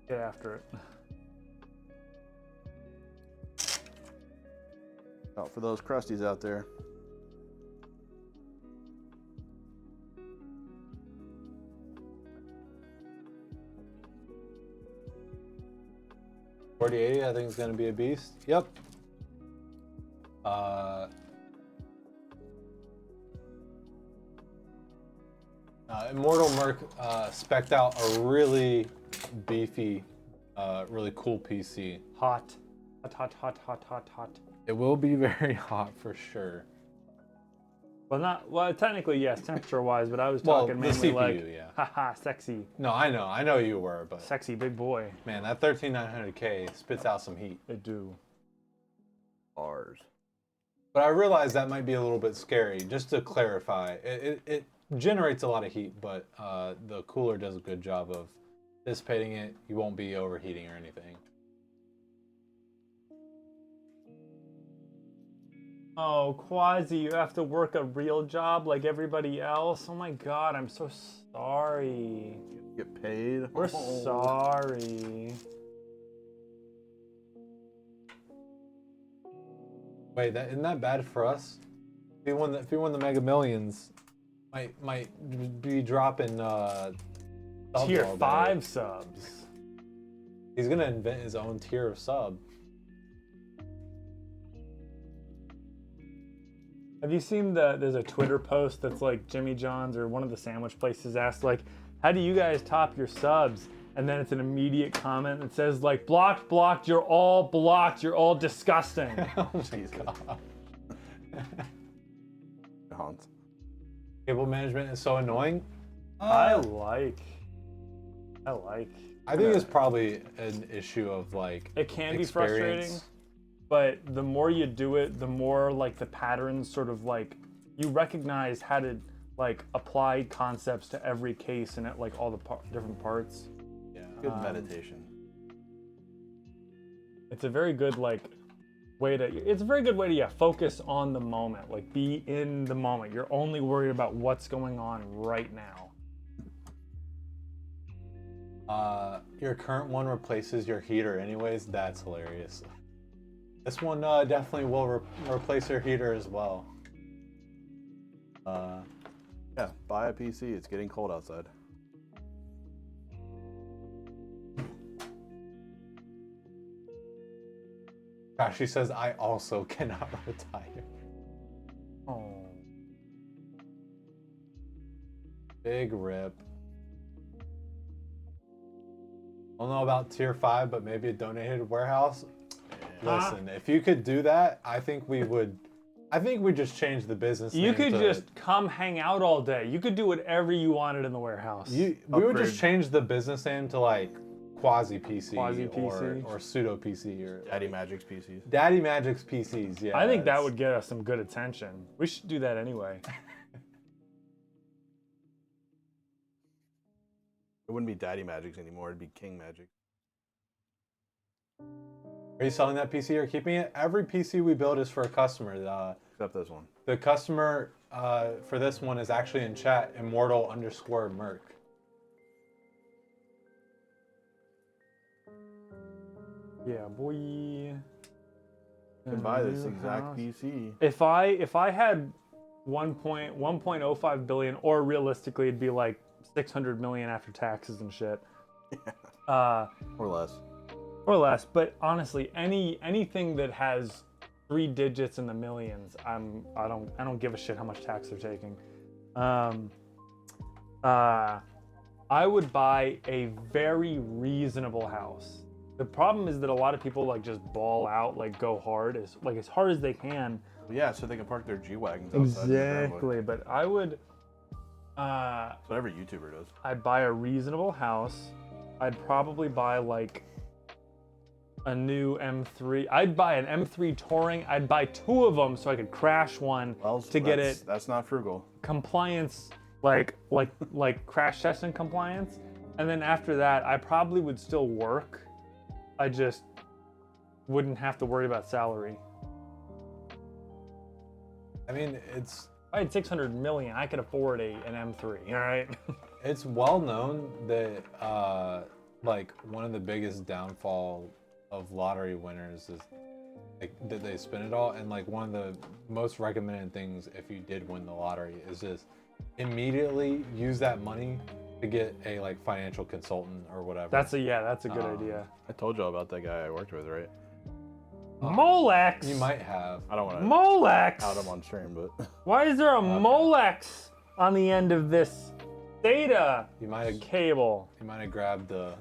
Get after it. out for those crusties out there. $4080, I think is going to be a beast. Yep. Immortal Merc spec'd out a really beefy, really cool PC. Hot. Hot, hot, hot, hot, hot, hot. It will be very hot for sure. Well, technically, yes, temperature-wise, but I was Well, talking the mainly CPU, like, yeah. haha, sexy. No, I know you were, but Sexy big boy. man, that 13900K spits out some heat. They do. Ours. But I realize that might be a little bit scary. Just to clarify, it generates a lot of heat, but the cooler does a good job of dissipating it. You won't be overheating or anything. Oh, Quasi, you have to work a real job like everybody else? Oh my god, I'm so sorry. Get paid. We're sorry. Wait, isn't that bad for us? If he won the Mega Millions, might be dropping subs Tier all day. 5 subs. He's gonna invent his own tier of sub. Have you seen there's a Twitter post that's like Jimmy John's or one of the sandwich places asked like, how do you guys top your subs? And then it's an immediate comment that says like, blocked, you're all disgusting. Oh my god. Hans. Cable management is so annoying. I like. I think it's probably an issue of like It can be experience. frustrating, but the more you do it, the more like the patterns sort of like you recognize how to like apply concepts to every case and at like all the different parts. Yeah. Good meditation. It's a very good like way to. It's a very good way to focus on the moment, like be in the moment. You're only worried about what's going on right now. Your current one replaces your heater anyways. That's hilarious. This one definitely will replace your heater as well. Yeah, buy a PC. It's getting cold outside. Gosh, she says I also cannot retire. Oh. Big rip. Don't know about tier 5, but maybe a donated warehouse. Listen, if you could do that, I think we would. I think we just change the business. You name could to- just come hang out all day. You could do whatever you wanted in the warehouse. We would just Upgrade. change the business name to like Quasi PC, Quasi-PC. or Pseudo PC or Daddy Magic's PCs. Daddy Magic's PCs. Yeah, I think that that's- would get us some good attention. We should do that anyway. It wouldn't be Daddy Magic's anymore. It'd be King Magic. Are you selling that PC or keeping it? Every PC we build is for a customer. Except this one. The customer for this one is actually in chat, Immortal_Merc. Yeah, boy. You can buy this exact PC. If I had 1.05 billion, or realistically it'd be like 600 million after taxes and shit. Or less. Or less, but honestly, anything that has 3 digits in the millions, I don't give a shit how much tax they're taking. I would buy a very reasonable house. The problem is that a lot of people like just ball out, like go hard, as hard as they can. Yeah, so they can park their G-Wagons outside. in the driveway. Exactly, but I would. That's what every YouTuber does. I'd buy a reasonable house. I'd probably buy like a new M3. I'd buy an M3 Touring. I'd buy 2 of them so I could crash one Well, to get it That's not frugal. compliance, like crash testing compliance. And then after that, I probably would still work. I just wouldn't have to worry about salary. I mean, it's If I had 600 million, I could afford an M3. All right. it's well known that like one of the biggest downfall of lottery winners is like that they spend it all, and like one of the most recommended things if you did win the lottery is just immediately use that money to get a like financial consultant or whatever. That's a good idea. I told you all about that guy I worked with, right? Molex. You might have. I don't want to Molex. out him on stream, but Why is there a Molex on the end of this data You might have. cable? You might have grabbed the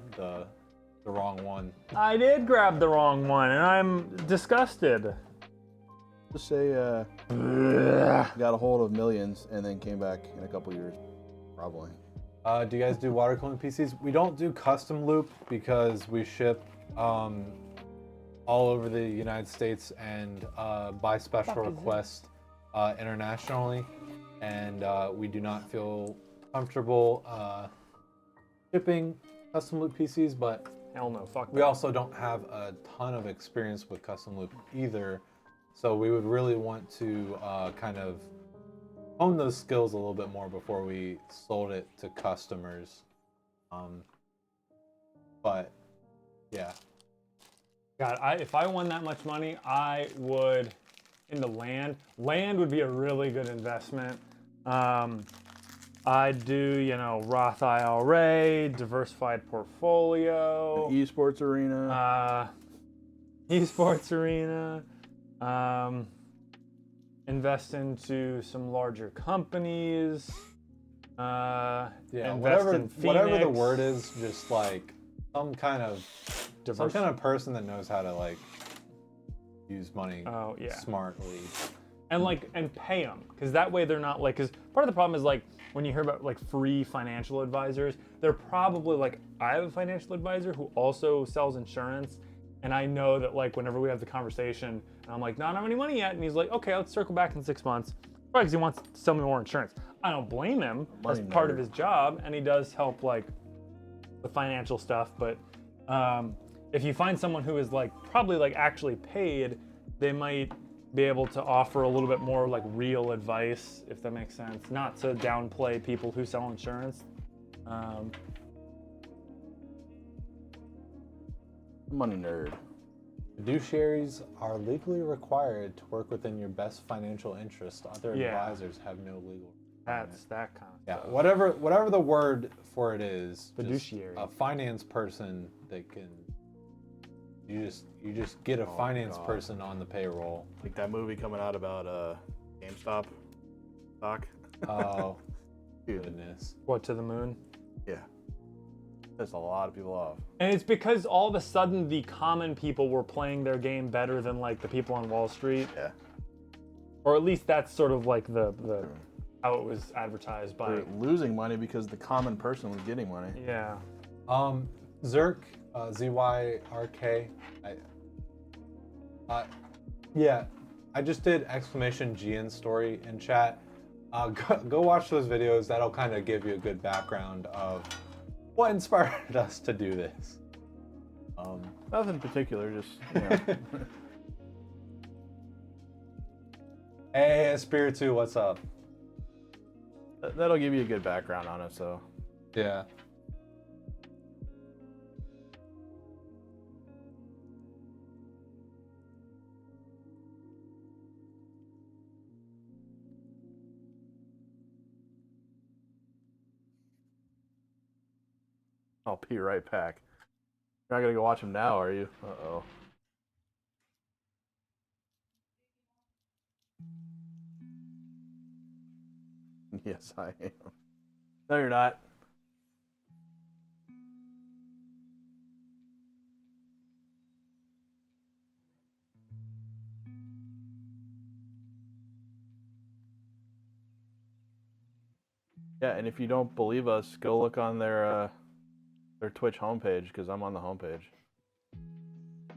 wrong one. I did grab the wrong one, and I'm disgusted. just say got a hold of millions and then came back in a couple years, probably. Do you guys do water cooling PCs? We don't do custom loop because we ship all over the United States and by special request internationally, and we do not feel comfortable shipping custom loop PCs, but Hell no, fuck we that. also don't have a ton of experience with custom loop either, so we would really want to kind of hone those skills a little bit more before we sold it to customers. But yeah, God, if I won that much money, I would into land. Land would be a really good investment. I'd do, you know, Roth IRA, diversified portfolio, Esports arena. esports arena, invest into some larger companies. Yeah, invest in whatever the Phoenix. word is, just like some kind of person that knows how to like use money smartly. And pay them, because that way they're not like, because part of the problem is like when you hear about like free financial advisors, they're probably like, I have a financial advisor who also sells insurance, and I know that like whenever we have the conversation and I'm like, no, I don't have any money yet, and he's like, okay, let's circle back in 6 months, probably because he wants to sell me more insurance. I don't blame him. That's part of his job, and he does help like the financial stuff. But if you find someone who is like probably like actually paid, they might be able to offer a little bit more like real advice, if that makes sense. Not to downplay people who sell insurance. Money nerd. Fiduciaries are legally required to work within your best financial interest. Other advisors have no legal. That's that kind of stuff. Whatever the word for it is. Fiduciary. A finance person that can. You just get a finance person on the payroll. Like that movie coming out about GameStop stock. Oh, goodness. What, to the moon? Yeah. Pissed a lot of people off. And it's because all of a sudden the common people were playing their game better than like the people on Wall Street. Yeah. Or at least that's sort of like the how it was advertised by. They're losing money because the common person was getting money. Yeah. Zerk, ZYRK. Yeah, I just did exclamation GN story in chat. Go watch those videos. That'll kind of give you a good background of what inspired us to do this. Nothing in particular, just, you know. Hey, Spiritu, what's up? That'll give you a good background on it, so. Yeah. I'll be right back. You're not gonna go watch him now, are you? Uh-oh. Yes, I am. No, you're not. Yeah, and if you don't believe us, go look on their Twitch homepage, because I'm on the homepage.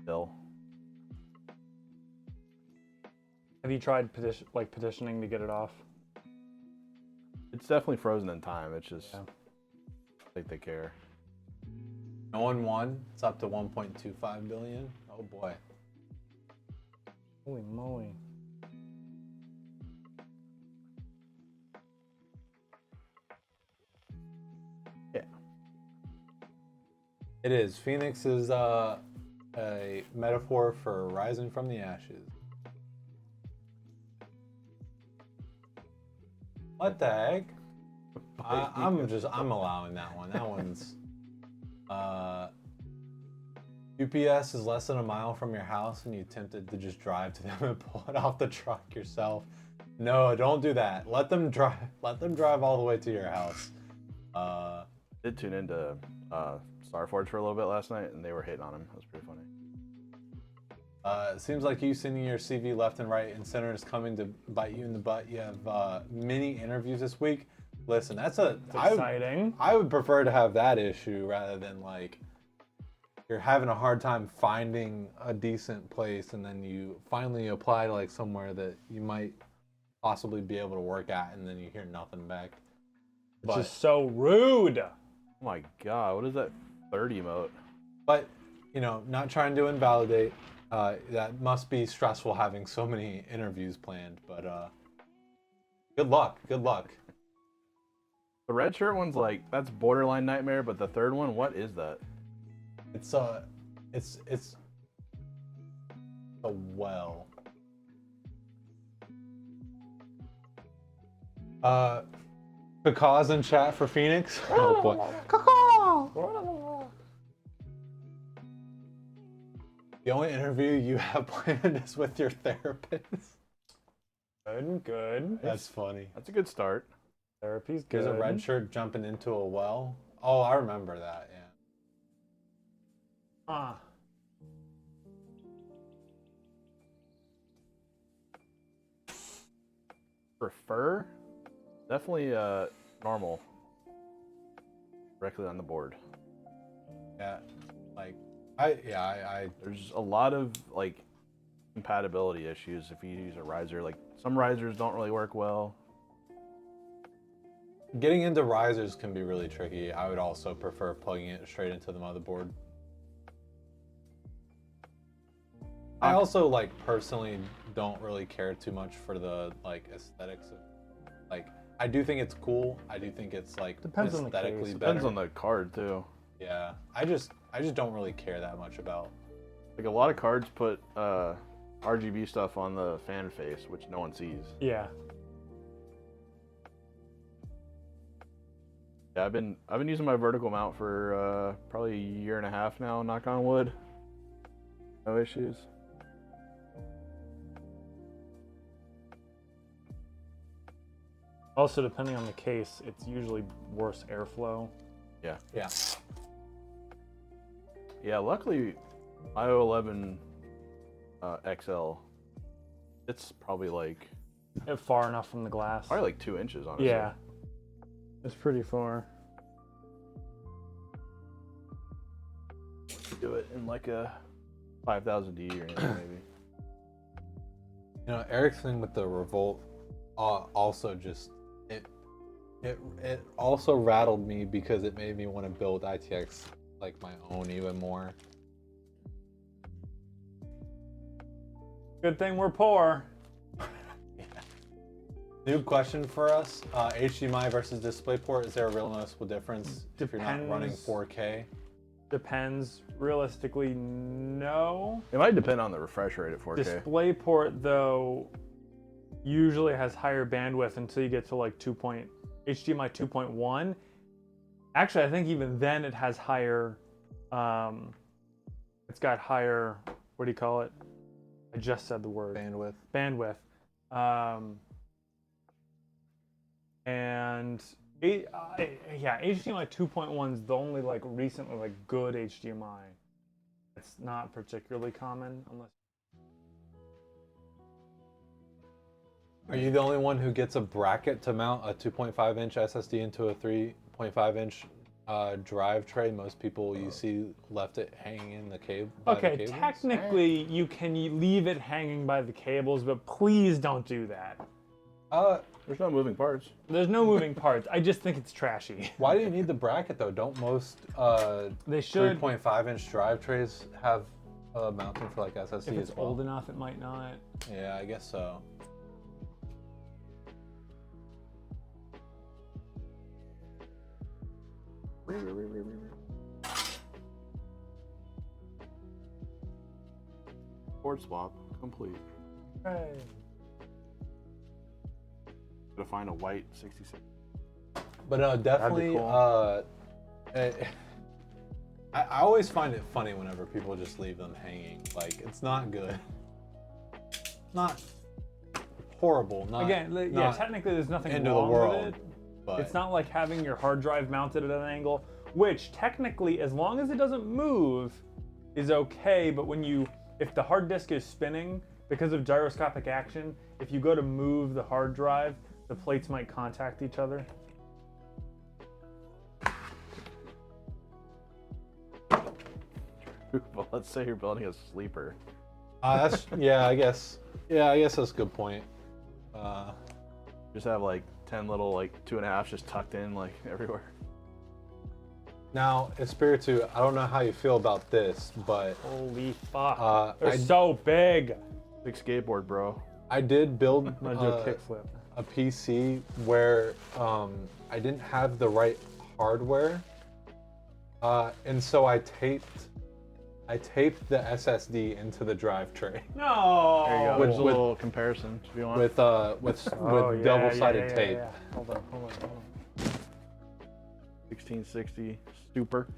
Still. Have you tried petitioning to get it off? It's definitely frozen in time. It's just, I think they care. No one won. It's up to 1.25 billion. Oh boy. Holy moly. Yeah. It is. Phoenix is a metaphor for rising from the ashes. What the heck? I'm allowing that one. That one's UPS is less than a mile from your house and you attempted to just drive to them and pull it off the truck yourself. No, don't do that. Let them drive all the way to your house. Did tune into Starforge for a little bit last night, and they were hitting on him. It was pretty funny. It seems like you sending your CV left and right and center is coming to bite you in the butt. You have many interviews this week. Listen, that's exciting. I would prefer to have that issue rather than like you're having a hard time finding a decent place and then you finally apply to like somewhere that you might possibly be able to work at and then you hear nothing back. It's just so rude. Oh my god, what is that third emote? But, you know, not trying to invalidate. That must be stressful having so many interviews planned, but good luck. Good luck. The red shirt one's like, that's borderline nightmare, but the third one, what is that? It's a well. Cause in chat for Phoenix. Oh boy. The only interview you have planned is with your therapist. Good, good. That's funny. That's a good start. Therapy's good. There's a red shirt jumping into a well. Oh, I remember that, yeah. Ah. Prefer? Definitely normal. Directly on the board. Yeah. Like There's a lot of like compatibility issues if you use a riser. Like some risers don't really work well. getting into risers can be really tricky. I would also prefer plugging it straight into the motherboard. I also like personally don't really care too much for the like aesthetics of like I do think it's cool. I do think it's like Depends on the aesthetically case. better. Depends on the card too. Yeah. I just don't really care that much about. Like a lot of cards put RGB stuff on the fan face, which no one sees. Yeah. Yeah, I've been using my vertical mount for probably a year and a half now, knock on wood. No issues. Also, depending on the case, it's usually worse airflow. Yeah. Yeah. Yeah, luckily IO11 XL, it's probably like Far enough from the glass. probably like 2 inches, honestly. Yeah. It's pretty far. Do it in like a 5000D or anything maybe. You know, Eric's thing with the Revolt also just it also rattled me because it made me want to build ITX like my own even more. Good thing we're poor. Yeah. New question for us: HDMI versus DisplayPort. Is there a real noticeable difference if you're not running 4K? Depends. Realistically, no. It might depend on the refresh rate at 4K. DisplayPort though usually has higher bandwidth until you get to like HDMI 2.1. Actually, I think even then it has higher. It's got higher. What do you call it? I just said the word. Bandwidth. Bandwidth. Yeah, HDMI 2.1 is the only like recently like good HDMI. It's not particularly common unless. Are you the only one who gets a bracket to mount a 2.5-inch SSD into a 3.5-inch drive tray? Most people you see left it hanging in the cable. Okay, technically you can leave it hanging by the cables, but please don't do that. There's no moving parts. There's no moving parts. I just think it's trashy. Why do you need the bracket though? Don't most They should. 3.5-inch drive trays have mounting for like SSD If it's as well? old enough, it might not. Yeah, I guess so. Board swap complete. Hey. Gotta find a white 66. But definitely, cool. I always find it funny whenever people just leave them hanging. Like, it's not good. Not horrible. Not, Again, yeah, not technically there's nothing end of wrong the world. with it. But It's not like having your hard drive mounted at an angle, which technically, as long as it doesn't move, is okay. But if the hard disk is spinning because of gyroscopic action, if you go to move the hard drive, the plates might contact each other. Well, let's say you're building a sleeper. that's I guess that's a good point. Just have like 10 little like 2.5s just tucked in like everywhere. Now, Espiritu, I don't know how you feel about this, but Holy fuck. They're I- so big. Big skateboard, bro. I did build I'm gonna do a kickflip. a PC where I didn't have the right hardware, and so I taped I taped the SSD into the drive tray No. There you go. With- There's a with- little comparison if you want. with Oh, yeah, double-sided yeah, tape. yeah. Hold on. 1660 Super.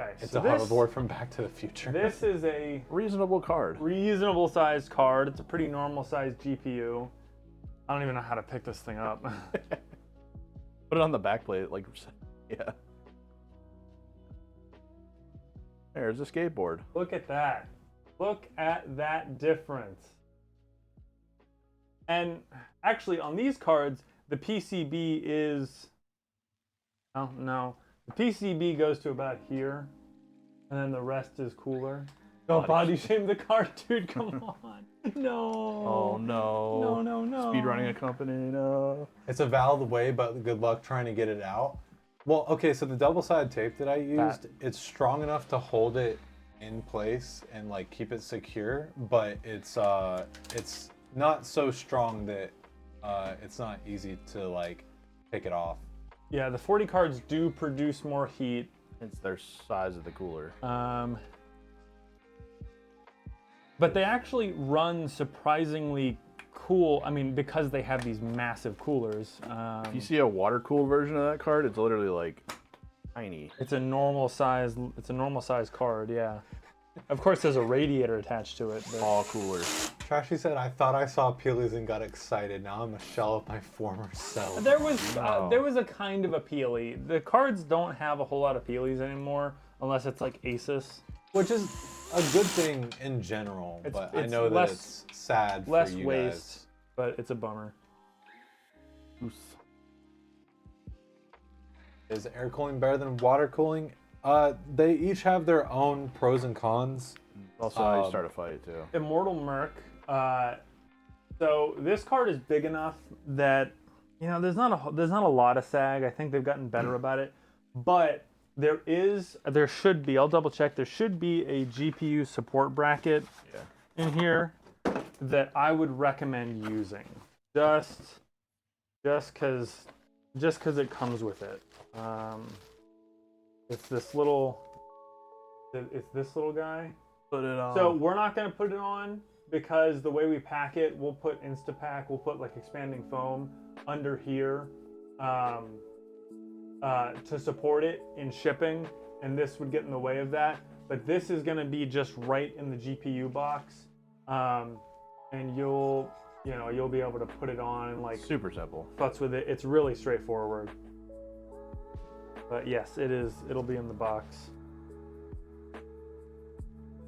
Okay, It's so a hoverboard from Back to the Future. This is a Reasonable card. reasonable sized card. It's a pretty normal sized GPU. I don't even know how to pick this thing up. Put it on the back plate, like, yeah. There's a skateboard. Look at that. Look at that difference. And actually, on these cards, the PCB is... Oh, no. The PCB goes to about here, and then the rest is cooler. Don't body shame the card, dude. Come on. No. Oh no. No. Speed running a company, no. It's a valid way, but good luck trying to get it out. Well, okay, so the double-sided tape that I used, it's strong enough to hold it in place and like keep it secure, but it's not so strong that it's not easy to like take it off. Yeah, the 40 cards do produce more heat. It's their size of the cooler. But they actually run surprisingly cool. I mean, because they have these massive coolers. If you see a water-cooled version of that card, it's literally like tiny. It's a normal size. It's a normal size card. Yeah. Of course, there's a radiator attached to it. But... All cooler. Trashy said, "I thought I saw Peelies and got excited. Now I'm a shell of my former self." There was a kind of a Peely. The cards don't have a whole lot of Peelies anymore, unless it's like Asus. Which is a good thing in general, but I know that it's sad less for you waste, guys. but it's a bummer. Is air cooling better than water cooling? They each have their own pros and cons. Also, how you start a fight too. Immortal Merc. So this card is big enough that there's not a lot of sag. I think they've gotten better about it, but there should be. I'll double check. There should be a GPU support bracket in here that I would recommend using. Just because it comes with it. It's this little guy. Put it on. So we're not going to put it on because the way we pack it, we'll put Instapack, we'll put like expanding foam under here to support it in shipping, and this would get in the way of that. But this is going to be just right in the GPU box, and you'll be able to put it on and like super simple. futz with it. It's really straightforward. But yes, it is. It'll be in the box.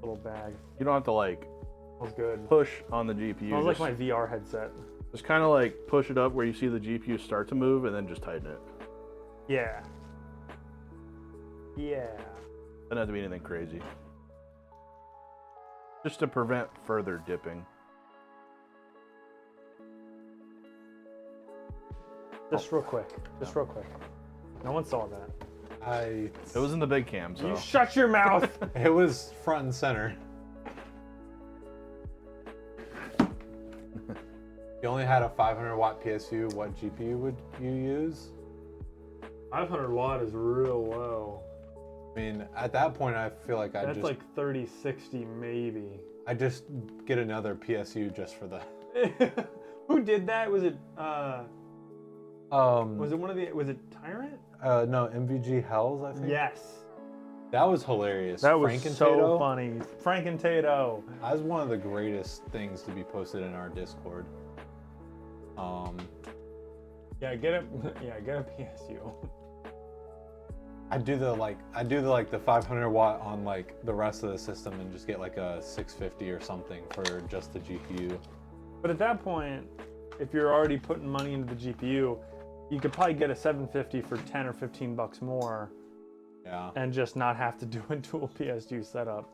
Little bag. You don't have to like Smells good. push on the GPU. Smells like my VR headset. Just kind of like push it up where you see the GPU start to move, and then just tighten it. Yeah. Yeah. Doesn't have to be anything crazy. Just to prevent further dipping. Just real quick. Just real quick. No one saw that. It was in the big cam, so. You shut your mouth. It was front and center. If you only had a 500 watt PSU, what GPU would you use? 500 watt is real low. I mean, at that point, I feel like That's like 3060 maybe. I just get another PSU just for that. Who did that? Was it was it one of the? Was it Tyrant? No, MVG Hells, I think. Yes. That was hilarious. That was Frank and so Tato, funny. Frank and Tato. that was one of the greatest things to be posted in our Discord. Yeah, get a PSU. I do the 500 watt on like the rest of the system and just get like a 650 or something for just the GPU. But at that point, if you're already putting money into the GPU, you could probably get a 750 for 10 or 15 bucks more. Yeah. And just not have to do a dual PSU setup.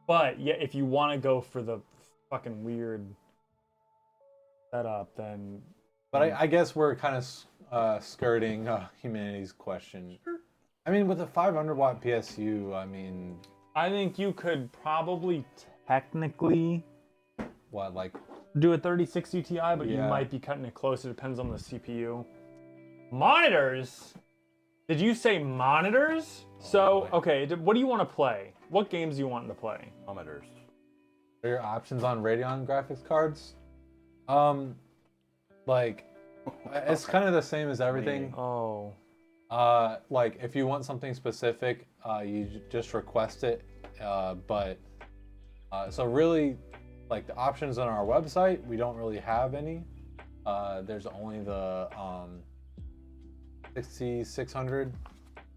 But yeah, if you want to go for the fucking weird setup, then. But I guess we're kind of skirting humanity's question. I mean, with a 500 watt PSU, I mean. I think you could probably technically. What, like. Do a 3060 Ti, but you Yeah. might be cutting it close. It depends on the CPU. Monitors? Did you say monitors? So, okay, what do you want to play? What games do you want to play? Monitors. What are your options on Radeon graphics cards? Like, it's kind of the same as everything. Oh. Like if you want something specific, you just request it. So really, like the options on our website, we don't really have any. There's only the 6600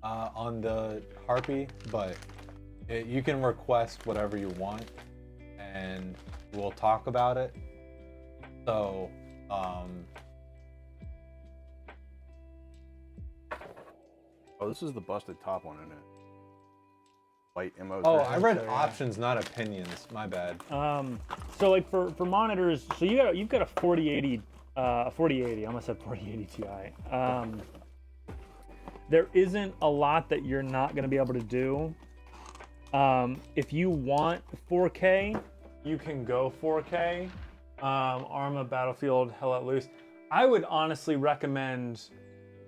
on the Harpy, but you can request whatever you want, and we'll talk about it. So. Oh, this is the busted top one, isn't it? White MO. Oh, I read options, not opinions. My bad. So like for monitors, so you've got a 4080, 4080. I almost said 4080 Ti. There isn't a lot that you're not going to be able to do. If you want 4K, you can go 4K. Arma, Battlefield, Hell Let Loose. I would honestly recommend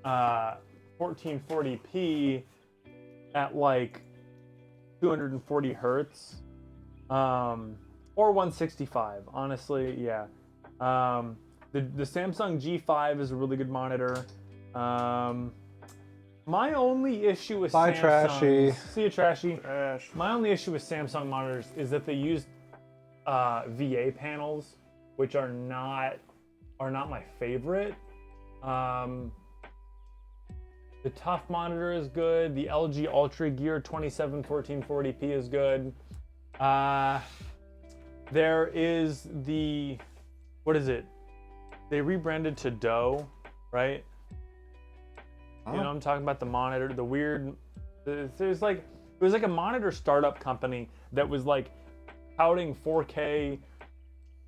1440p at like 240 hertz, or 165. Honestly, yeah. The Samsung G5 is a really good monitor. My only issue with Bye, Samsung, Trashy. See you, Trashy. Trash. My only issue with Samsung monitors is that they use VA panels, which are not my favorite. The Tough monitor is good. The LG Ultra Gear 27 1440p is good. There is the, what is it? They rebranded to Doe, right? You know what I'm talking about? The monitor, the weird, there's like, it was like a monitor startup company that was like touting 4K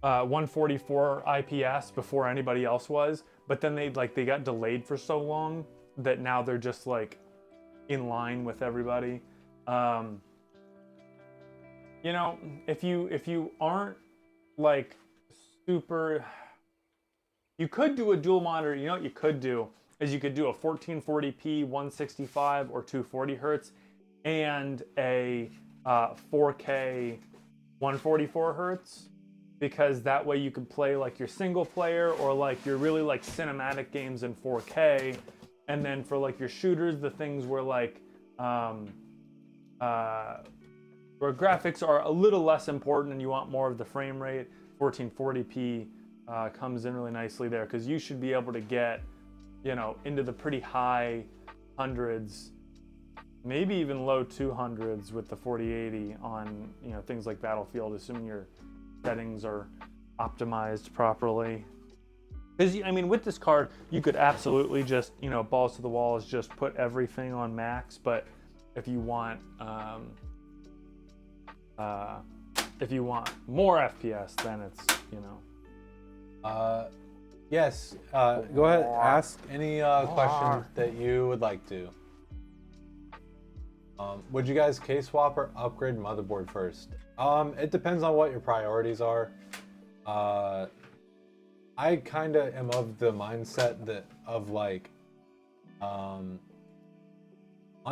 144 IPS before anybody else was, but then they got delayed for so long that now they're just like in line with everybody. You know, if you aren't like super, you could do a dual monitor. You know what you could do is you could do a 1440p 165 or 240 hertz and a 4K 144 hertz, because that way you could play like your single player or like your really like cinematic games in 4K. And then for like your shooters, the things where like where graphics are a little less important and you want more of the frame rate, 1440p comes in really nicely there, because you should be able to get, you know, into the pretty high hundreds, maybe even low 200s with the 4080 on, you know, things like Battlefield, assuming your settings are optimized properly. Because, I mean, with this card, you could absolutely just, you know, balls to the walls, just put everything on max. But if you want, more FPS, then it's, you know. Yes. Go ahead. Ask any question that you would like to. Would you guys case swap or upgrade motherboard first? It depends on what your priorities are. I kind of am of the mindset that of like, on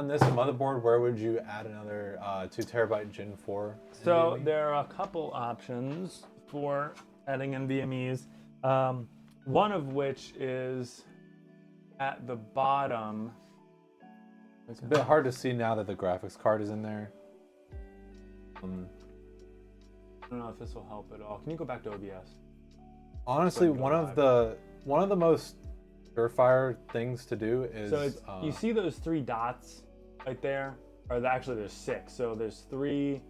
this motherboard, where would you add another 2 terabyte Gen 4? So NVMe? there are a couple options for adding NVMe's. One of which is at the bottom. It's a bit hard to see now that the graphics card is in there. I don't know if this will help at all. Can you go back to OBS? Honestly, one of the most surefire things to do is. So it's, you see those 3 dots right there, or actually there's 6. So there's 3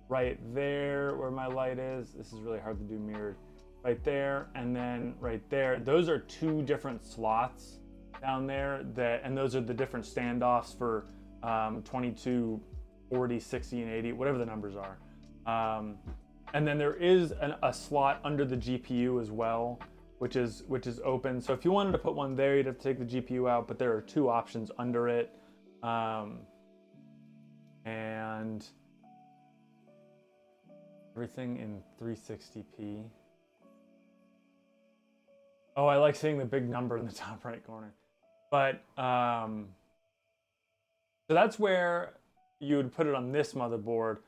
right there where my light is. This is really hard to do mirrored. Right there, and then right there. Those are 2 different slots down there, and those are the different standoffs for 22, 40, 60, and 80, whatever the numbers are. And then there is a slot under the GPU as well, which is open. So if you wanted to put one there, you'd have to take the GPU out, but there are 2 options under it. And everything in 360p. Oh, I like seeing the big number in the top right corner. But so that's where you would put it on this motherboard.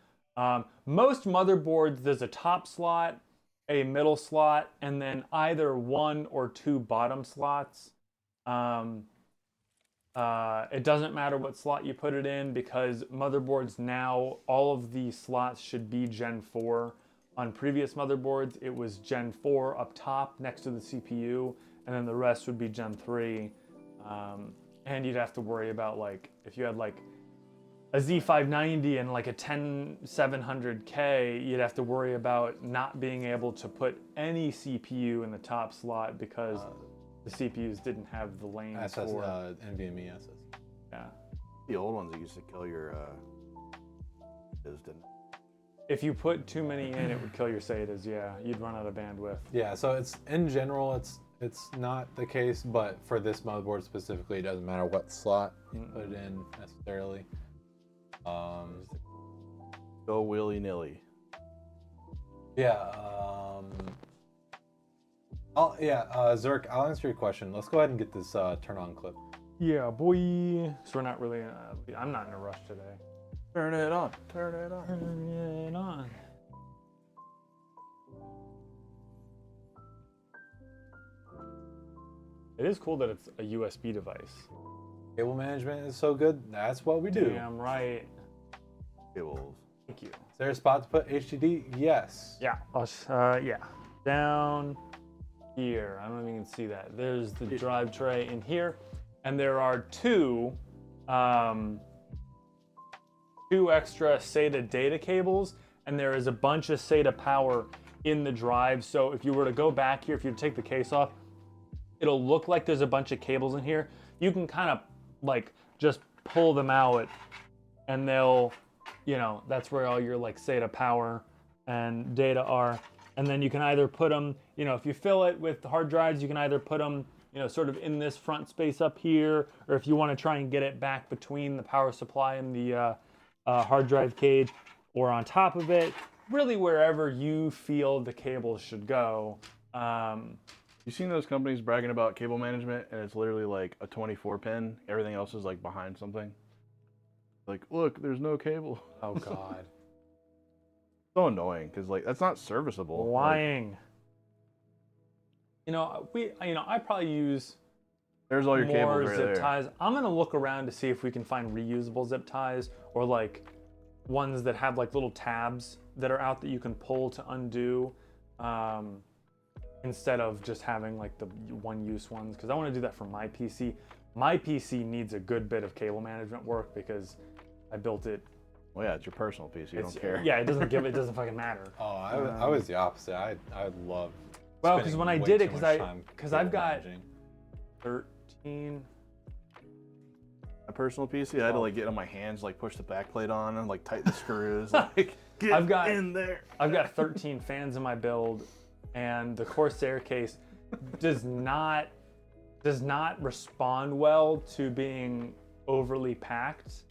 Most motherboards, there's a top slot, a middle slot, and then either 1 or 2 bottom slots. It doesn't matter what slot you put it in because motherboards now, all of the slots should be Gen 4. On previous motherboards, it was Gen 4 up top next to the CPU, and then the rest would be Gen 3. And you'd have to worry about, like, if you had like a Z590 and like a 10700K, you'd have to worry about not being able to put any CPU in the top slot because the CPUs didn't have the lanes for NVMe SSD. Yeah. The old ones that used to kill your those didn't. If you put too many in, it would kill your SATAs. Yeah, you'd run out of bandwidth. Yeah, so it's in general, it's not the case, but for this motherboard specifically, it doesn't matter what slot you put it in necessarily. Go willy nilly. Yeah. Zerk, I'll answer your question. Let's go ahead and get this turn on clip. Yeah, boy. So we're not really. I'm not in a rush today. Turn it on. Turn it on. Turn it on. It is cool that it's a USB device. Cable management is so good. That's what we do. Damn right. Cables. Thank you. Is there a spot to put HDD? Yes. Yeah. Yeah. Down here. I don't know if you can see that. There's the drive tray in here, and there are two extra SATA data cables, and there is a bunch of SATA power in the drive. So if you were to go back here, if you take the case off, it'll look like there's a bunch of cables in here. You can kind of like just pull them out, and they'll, you know, that's where all your like SATA power and data are. And then you can either put them, you know, if you fill it with hard drives, you can either put them, you know, sort of in this front space up here, or if you want to try and get it back between the power supply and the hard drive cage, or on top of it, really wherever you feel the cables should go. You seen those companies bragging about cable management, and it's literally like a 24 pin. Everything else is like behind something. Like, look, there's no cable. Oh God. So annoying because like that's not serviceable. Lying. Like, I probably use there's all your more cables right zip there. ties. I'm gonna look around to see if we can find reusable zip ties or like ones that have like little tabs that are out that you can pull to undo, instead of just having like the one-use ones. Because I want to do that for my PC. My PC needs a good bit of cable management work because I built it. Well, yeah, it's your personal PC. You don't care. Yeah, it doesn't fucking matter. Oh, I was the opposite. I love. Well, because when I did it, because I've got managing. 13. My personal PC, I had to like get on my hands, like push the backplate on and like tighten the screws. Like get in there. I've got 13 fans in my build, and the Corsair case does not respond well to being overly packed.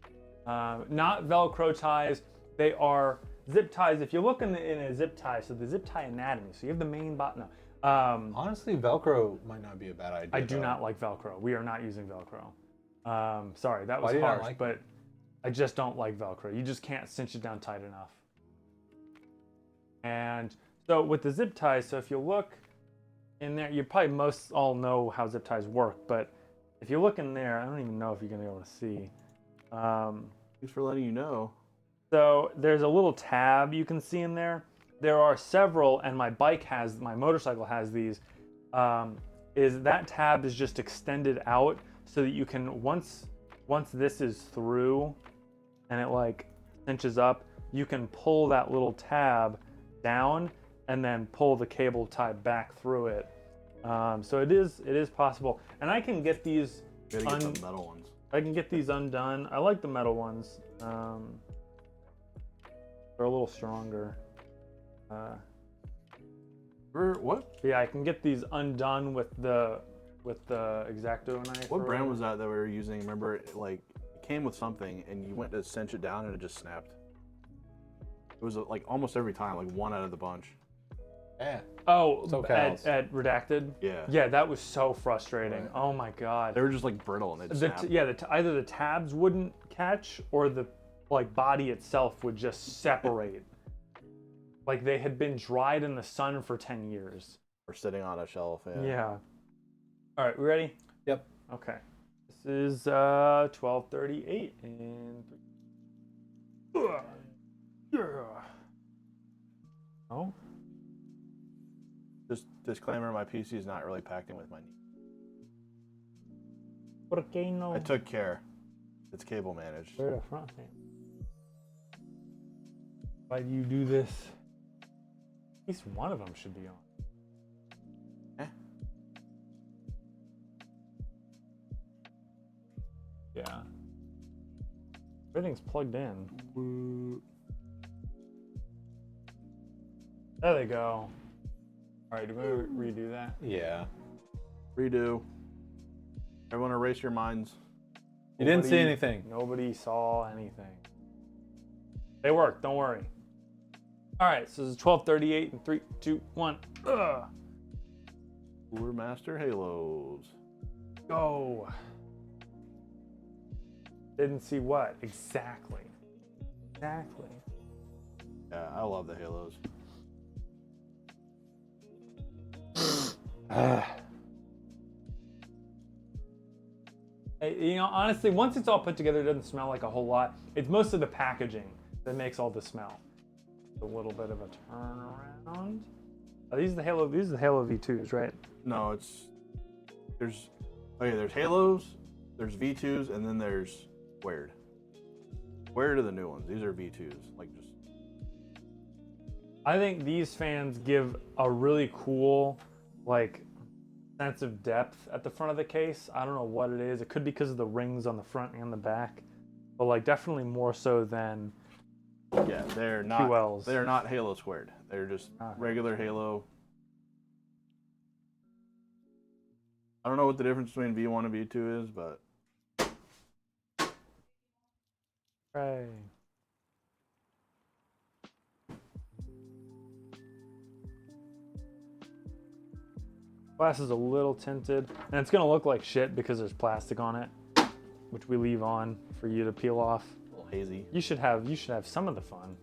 Not Velcro ties, they are zip ties. If you look in a zip tie, so the zip tie anatomy, so you have the main button. Honestly, Velcro might not be a bad idea. I do not like Velcro. We are not using Velcro. Sorry, that was Why do you not harsh, like but I just don't like Velcro. You just can't cinch it down tight enough. And so with the zip ties, so if you look in there, you probably most all know how zip ties work, but if you look in there, I don't even know if you're gonna be able to see. Thanks for letting you know. So there's a little tab you can see in there. There are several, and my motorcycle has these. Is that tab is just extended out so that you can, once this is through and it like cinches up, you can pull that little tab down and then pull the cable tie back through it. So it is possible, and I can get these. You gotta get the metal ones. I can get these undone. I like the metal ones. They're a little stronger. What? Yeah, I can get these undone with the X-Acto knife. What brand was that we were using? Remember, it came with something, and you went to cinch it down, and it just snapped. It was like almost every time, like one out of the bunch. Yeah. Oh, SoCals. at Redacted? Yeah. Yeah, that was so frustrating. Right. Oh my god. They were just like brittle and they'd snap. Either the tabs wouldn't catch or the body itself would just separate. Like they had been dried in the sun for 10 years. Or sitting on a shelf. Yeah. All right, we ready? Yep. Okay. This is 12:38 and oh. Just disclaimer: my PC is not really packed in with my needs. Por qué no? I took care. It's cable managed. Where the front thing? Why do you do this? At least one of them should be on. Yeah. Everything's plugged in. There they go. All right, do we redo that? Yeah. Redo. Everyone erase your minds. You didn't see anything. Nobody saw anything. They worked, don't worry. All right, so this is 12:38 and 3, 2, 1. CoolerMaster Halos. Go. Didn't see what? Exactly. Exactly. Yeah, I love the Halos. You know, honestly, once it's all put together, it doesn't smell like a whole lot. It's most of the packaging that makes all the smell. A little bit of a turnaround. Oh, these are the Halo V2s, right? No, there's Halos, there's V2s, and then there's Squared. Squared are the new ones. These are V2s. I think these fans give a really cool, sense of depth at the front of the case. I don't know what it is. It could be because of the rings on the front and the back, but definitely more so than they're not QLs. They're not Halo Squared. They're just regular Halo. I don't know what the difference between V1 and V2 is, but right. Glass is a little tinted, and it's gonna look like shit because there's plastic on it, which we leave on for you to peel off. a little hazy. You should have some of the fun.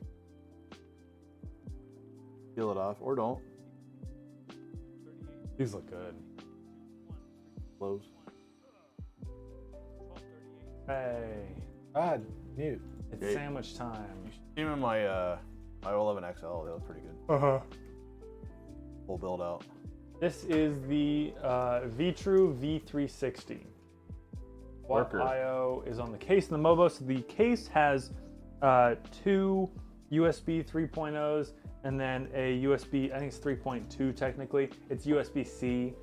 Peel it off or don't. These look good. Close. Hey, Mute. it's Great. sandwich time. You should see them in my 11XL. They look pretty good. Full build out. This is the Vetroo V360. Lurker. IO is on the case and the Movo. So the case has 2 USB 3.0s and then a USB, I think it's 3.2 technically. It's USB-C.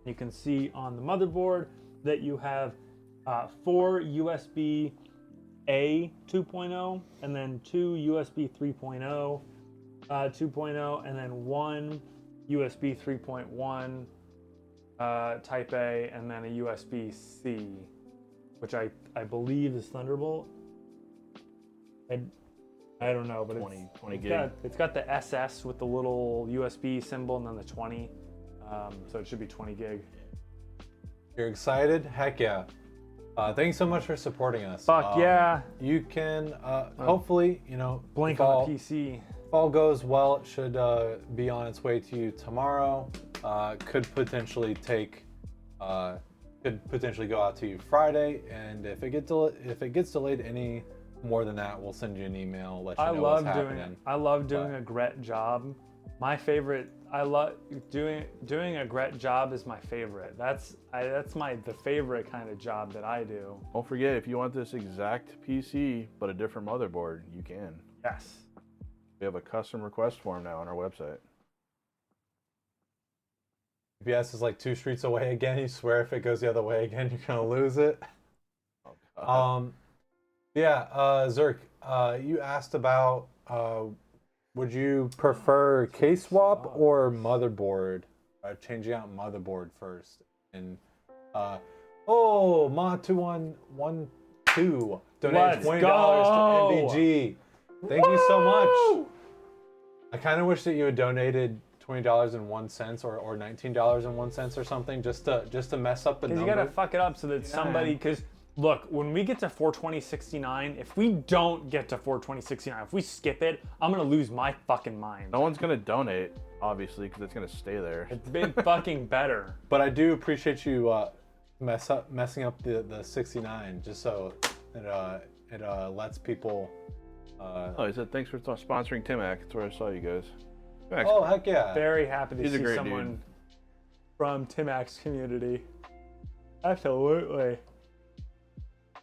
You can see on the motherboard that you have 4 USB A 2.0 and then 2 USB 3.0 2.0 and then 1 USB 3.1 Type A and then a USB-C, which I believe is Thunderbolt. I don't know, but 20 gig. it's got the SS with the little USB symbol and then the 20, so it should be 20 gig. You're excited? Heck yeah. Thanks so much for supporting us. Fuck yeah. You can hopefully, Blink if on the PC. If all goes well, it should be on its way to you tomorrow. Could potentially go out to you Friday, and if it gets delayed any more than that, we'll send you an email, let you know what's happening. I love doing a Gret job. My favorite. I love doing a Gret job is my favorite. That's the favorite kind of job that I do. Don't forget, if you want this exact PC but a different motherboard, you can. Yes. We have a custom request form now on our website. UPS is like 2 streets away again. You swear if it goes the other way again, you're gonna lose it. Zerk, you asked about would you prefer case swap or motherboard? Changing out motherboard first. And Ma2112 donated $20 to NVG. Thank you so much. I kind of wish that you had donated $20.01 or $19.01 or something just to mess up the number. Because you gotta fuck it up so that somebody. Because look, when we get to 420.69, if we don't get to 420.69, if we skip it, I'm gonna lose my fucking mind. No one's gonna donate, obviously, because it's gonna stay there. It's been fucking better. But I do appreciate you messing up the 69 just so it lets people. Oh, he said thanks for sponsoring Timac. That's where I saw you guys. Timac's Oh heck yeah! Very happy to He's a see great someone dude. from Timac's community. Absolutely.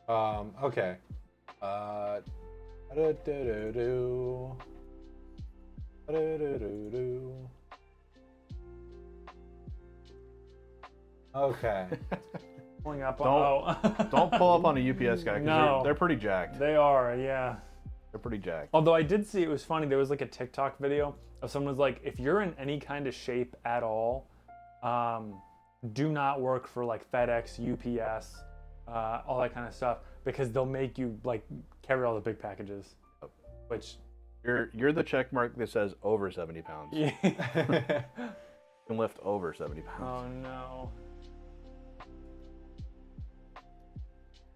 Okay. Okay. Pulling up Don't- on. Don't pull up on a UPS guy because No. they're pretty jacked. They are, yeah. They're pretty jacked. Although I did see it was funny. There was like a TikTok video of someone was like, if you're in any kind of shape at all, do not work for like FedEx, UPS, all that kind of stuff, because they'll make you like carry all the big packages. Which You're the check mark that says over 70 pounds. You yeah. can lift over 70 pounds. Oh no.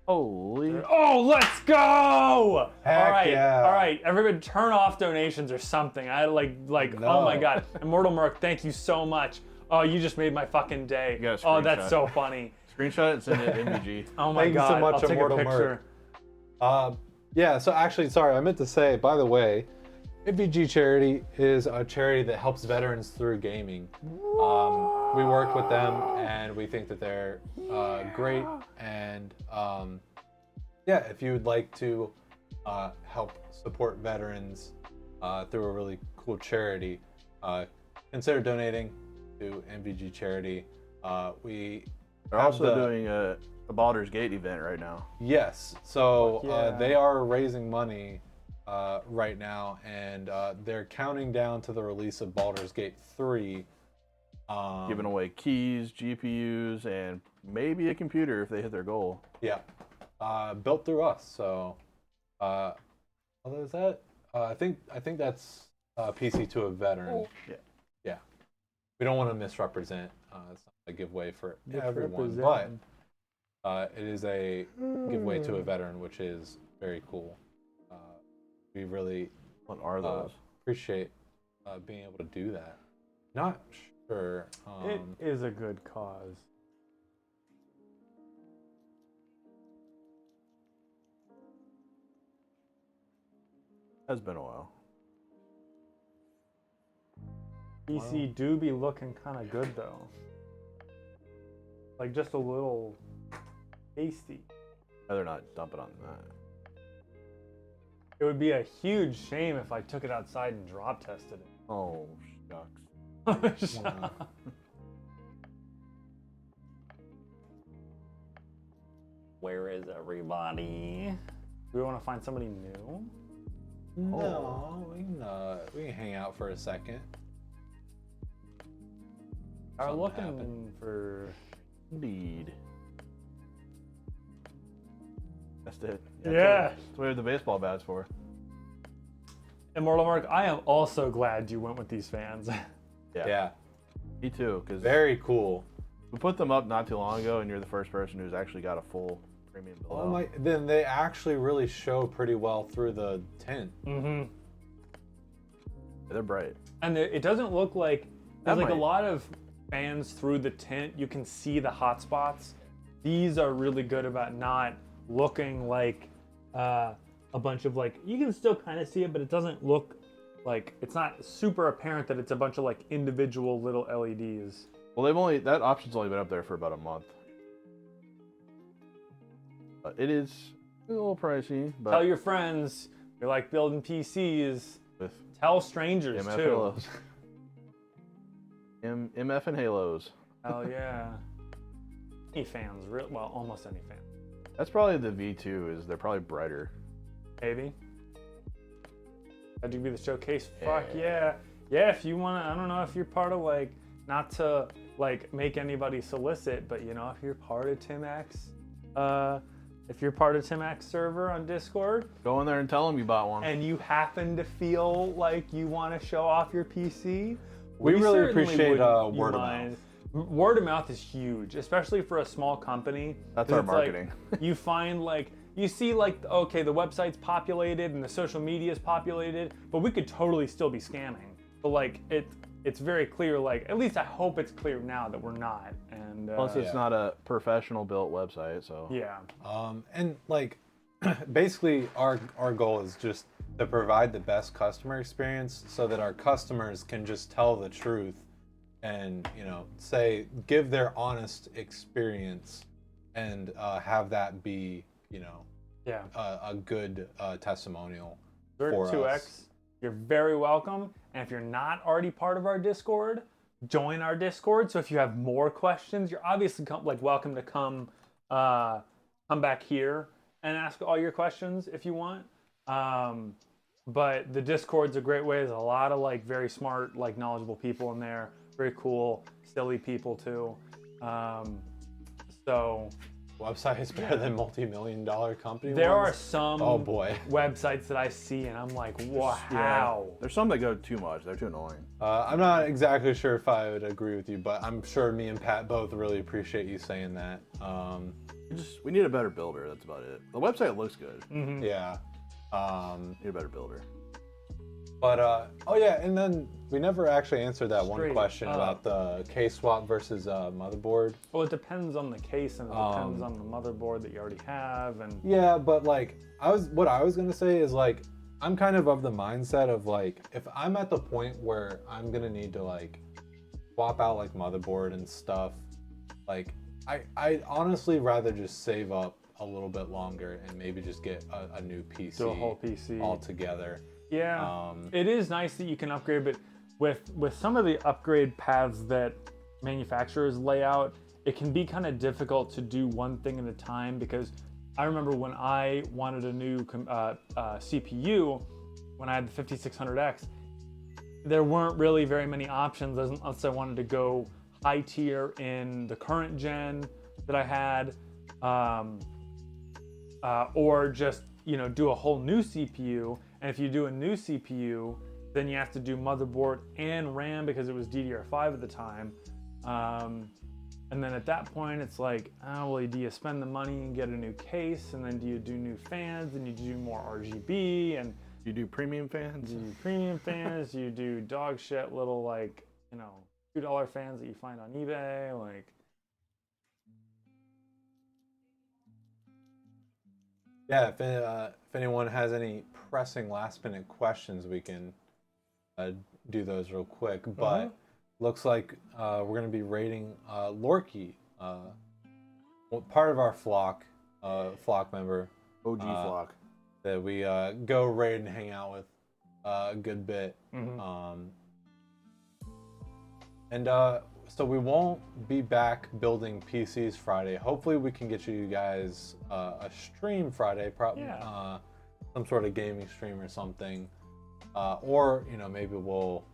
Holy. Oh, let's go! Heck all right, yeah. all right. Everybody, turn off donations or something. I like. No. Oh my god, Immortal Merc, thank you so much. Oh, you just made my fucking day. You got a Oh, that's screenshot. so funny. Screenshot it and send it to MVG. Oh my Thank you god, so much, I'll take Immortal a Merc. picture. Yeah, so actually, sorry, I meant to say, by the way, NVG Charity is a charity that helps veterans through gaming. We work with them, and we think that they're great. And yeah, if you would like to help support veterans through a really cool charity, consider donating to NVG Charity. We They're have also doing a Baldur's Gate event right now. Yes, so Fuck yeah. they are raising money right now, and they're counting down to the release of Baldur's Gate 3. Giving away keys, GPUs, and maybe a computer if they hit their goal. Yeah, built through us. So, although is that I think that's PC to a veteran. Yeah. Yeah, we don't want to misrepresent. It's not a giveaway for everyone, Misrepresent. but it is a giveaway to a veteran, which is very cool. We really What are those? appreciate being able to do that. Not sure. It is a good cause. Has been a while. PC do be looking kind of good though. Like just a little tasty. They're not dumping on that. It would be a huge shame if I took it outside and drop tested it. Oh, shucks. Where is everybody? Do we want to find somebody new? No, we can hang out for a second. I'm Something looking happened. for. Indeed. That's it. Yeah. That's what we have the baseball bats for. Immortal Mark, I am also glad you went with these fans. Yeah, Me too, because very cool. we put them up not too long ago, and you're the first person who's actually got a full premium below. Oh my! Then they actually really show pretty well through the tint. Mm-hmm. They're bright. And it doesn't look like there's like a might- lot of fans through the tint. You can see the hot spots. These are really good about not looking like a bunch of like. You can still kind of see it, but it doesn't look like it's not super apparent that it's a bunch of like individual little LEDs. Well, that option's only been up there for about a month. But it is a little pricey. But Tell your friends you like building PCs. with Tell strangers MF too. Halos. MF and Halos. Hell yeah. Any fans, well, almost any fan. That's probably the V2. Is they're probably brighter. Maybe. That'd be the showcase. Fuck yeah. Yeah, if you want to, I don't know if you're part of like, not to like make anybody solicit, but you know, if you're part of Timac's if you're part of Timac's server on Discord, Go in there and tell them you bought one. and you happen to feel like you want to show off your PC, We really certainly appreciate wouldn't word of mind. Word of mouth is huge, especially for a small company. That's 'Cause our it's like, marketing. you find like, you see like, okay, the website's populated and the social media is populated, but we could totally still be scamming. But like, it's very clear, like, at least I hope it's clear now that we're not. And Plus, it's Yeah. not a professional built website, so. yeah. And like, basically, our goal is just to provide the best customer experience so that our customers can just tell the truth and, you know, give their honest experience and have that be, you know, Yeah. a good testimonial Lurker for 2X, us. you're very welcome. And if you're not already part of our Discord, join our Discord. So if you have more questions, you're obviously welcome to come back here and ask all your questions if you want. But the Discord's a great way. There's a lot of like very smart, like knowledgeable people in there. Very cool, silly people too. So Website is better than multi-million-dollar company there are ones? some Oh boy. websites that I see and I'm like, wow. There's some that go too much. They're too annoying. I'm not exactly sure if I would agree with you, but I'm sure me and Pat both really appreciate you saying that. We need a better builder. That's about it. The website looks good. Yeah. Need a better builder. But oh yeah, and then we never actually answered that one Straight question up. about the case swap versus motherboard. Well, it depends on the case and it depends on the motherboard that you already have. And Yeah, but like what I was gonna say is like I'm kind of the mindset of like if I'm at the point where I'm gonna need to like swap out like motherboard and stuff, like I'd honestly rather just save up a little bit longer and maybe just get a new PC do a whole PC altogether. Yeah, it is nice that you can upgrade, but with some of the upgrade paths that manufacturers lay out, it can be kind of difficult to do one thing at a time, because I remember when I wanted a new CPU, when I had the 5600X, there weren't really very many options unless I wanted to go high tier in the current gen that I had, or just, you know, do a whole new CPU. And if you do a new CPU, then you have to do motherboard and RAM because it was DDR5 at the time. And then at that point, it's like, oh, well, do you spend the money and get a new case? And then do you do new fans? And you do more RGB? And You do premium fans? you do premium fans? You do dog shit little, like, you know, $2 fans that you find on eBay? Like, Yeah, if anyone has any pressing last-minute questions, we can do those real quick. But looks like we're going to be rating Lurker, part of our flock member OG flock. that we go raid and hang out with a good bit. So we won't be back building PCs Friday. Hopefully we can get you guys a stream Friday, probably some sort of gaming stream or something, or you know, maybe we'll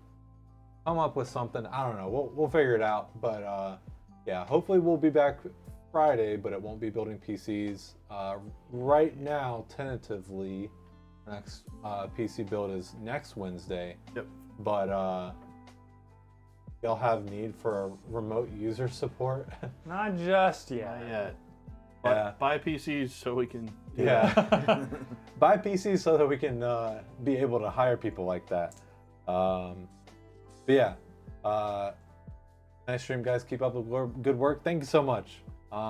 come up with something. I don't know. We'll figure it out. But yeah, hopefully we'll be back Friday, but it won't be building PCs. Right now, tentatively, next PC build is next Wednesday. Yep. But they'll have need for remote user support. not just yet. Not yet. Yeah. Buy PCs so we can. do Yeah. that. Buy PCs so that we can be able to hire people like that. But yeah, nice stream, guys. Keep up the good work. Thank you so much. Yeah,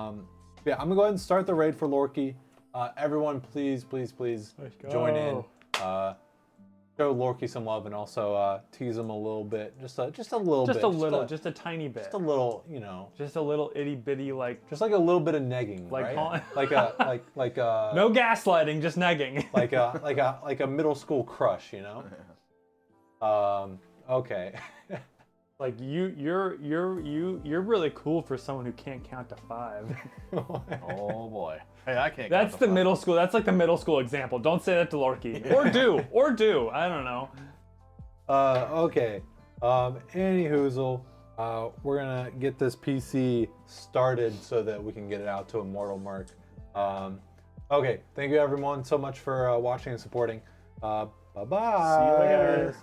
I'm gonna go ahead and start the raid for Lurker. Everyone, please join in. Show Lurker some love and also tease him a little bit, just a little bit, Just a tiny bit. just a little, you know, Just a little itty bitty, like, just like a little bit of negging, Like right? calling- like a no gaslighting, just negging. like a middle school crush, you know. Okay. Like you're really cool for someone who can't count to 5. Oh boy. Hey, I can't. That's count the to five. middle school. That's like the middle school example. Don't say that to Lurker. Or do. I don't know. Okay. Anyhoozle, we're gonna get this PC started so that we can get it out to Immortal Merc. Okay, thank you everyone so much for watching and supporting. Bye bye. See you later.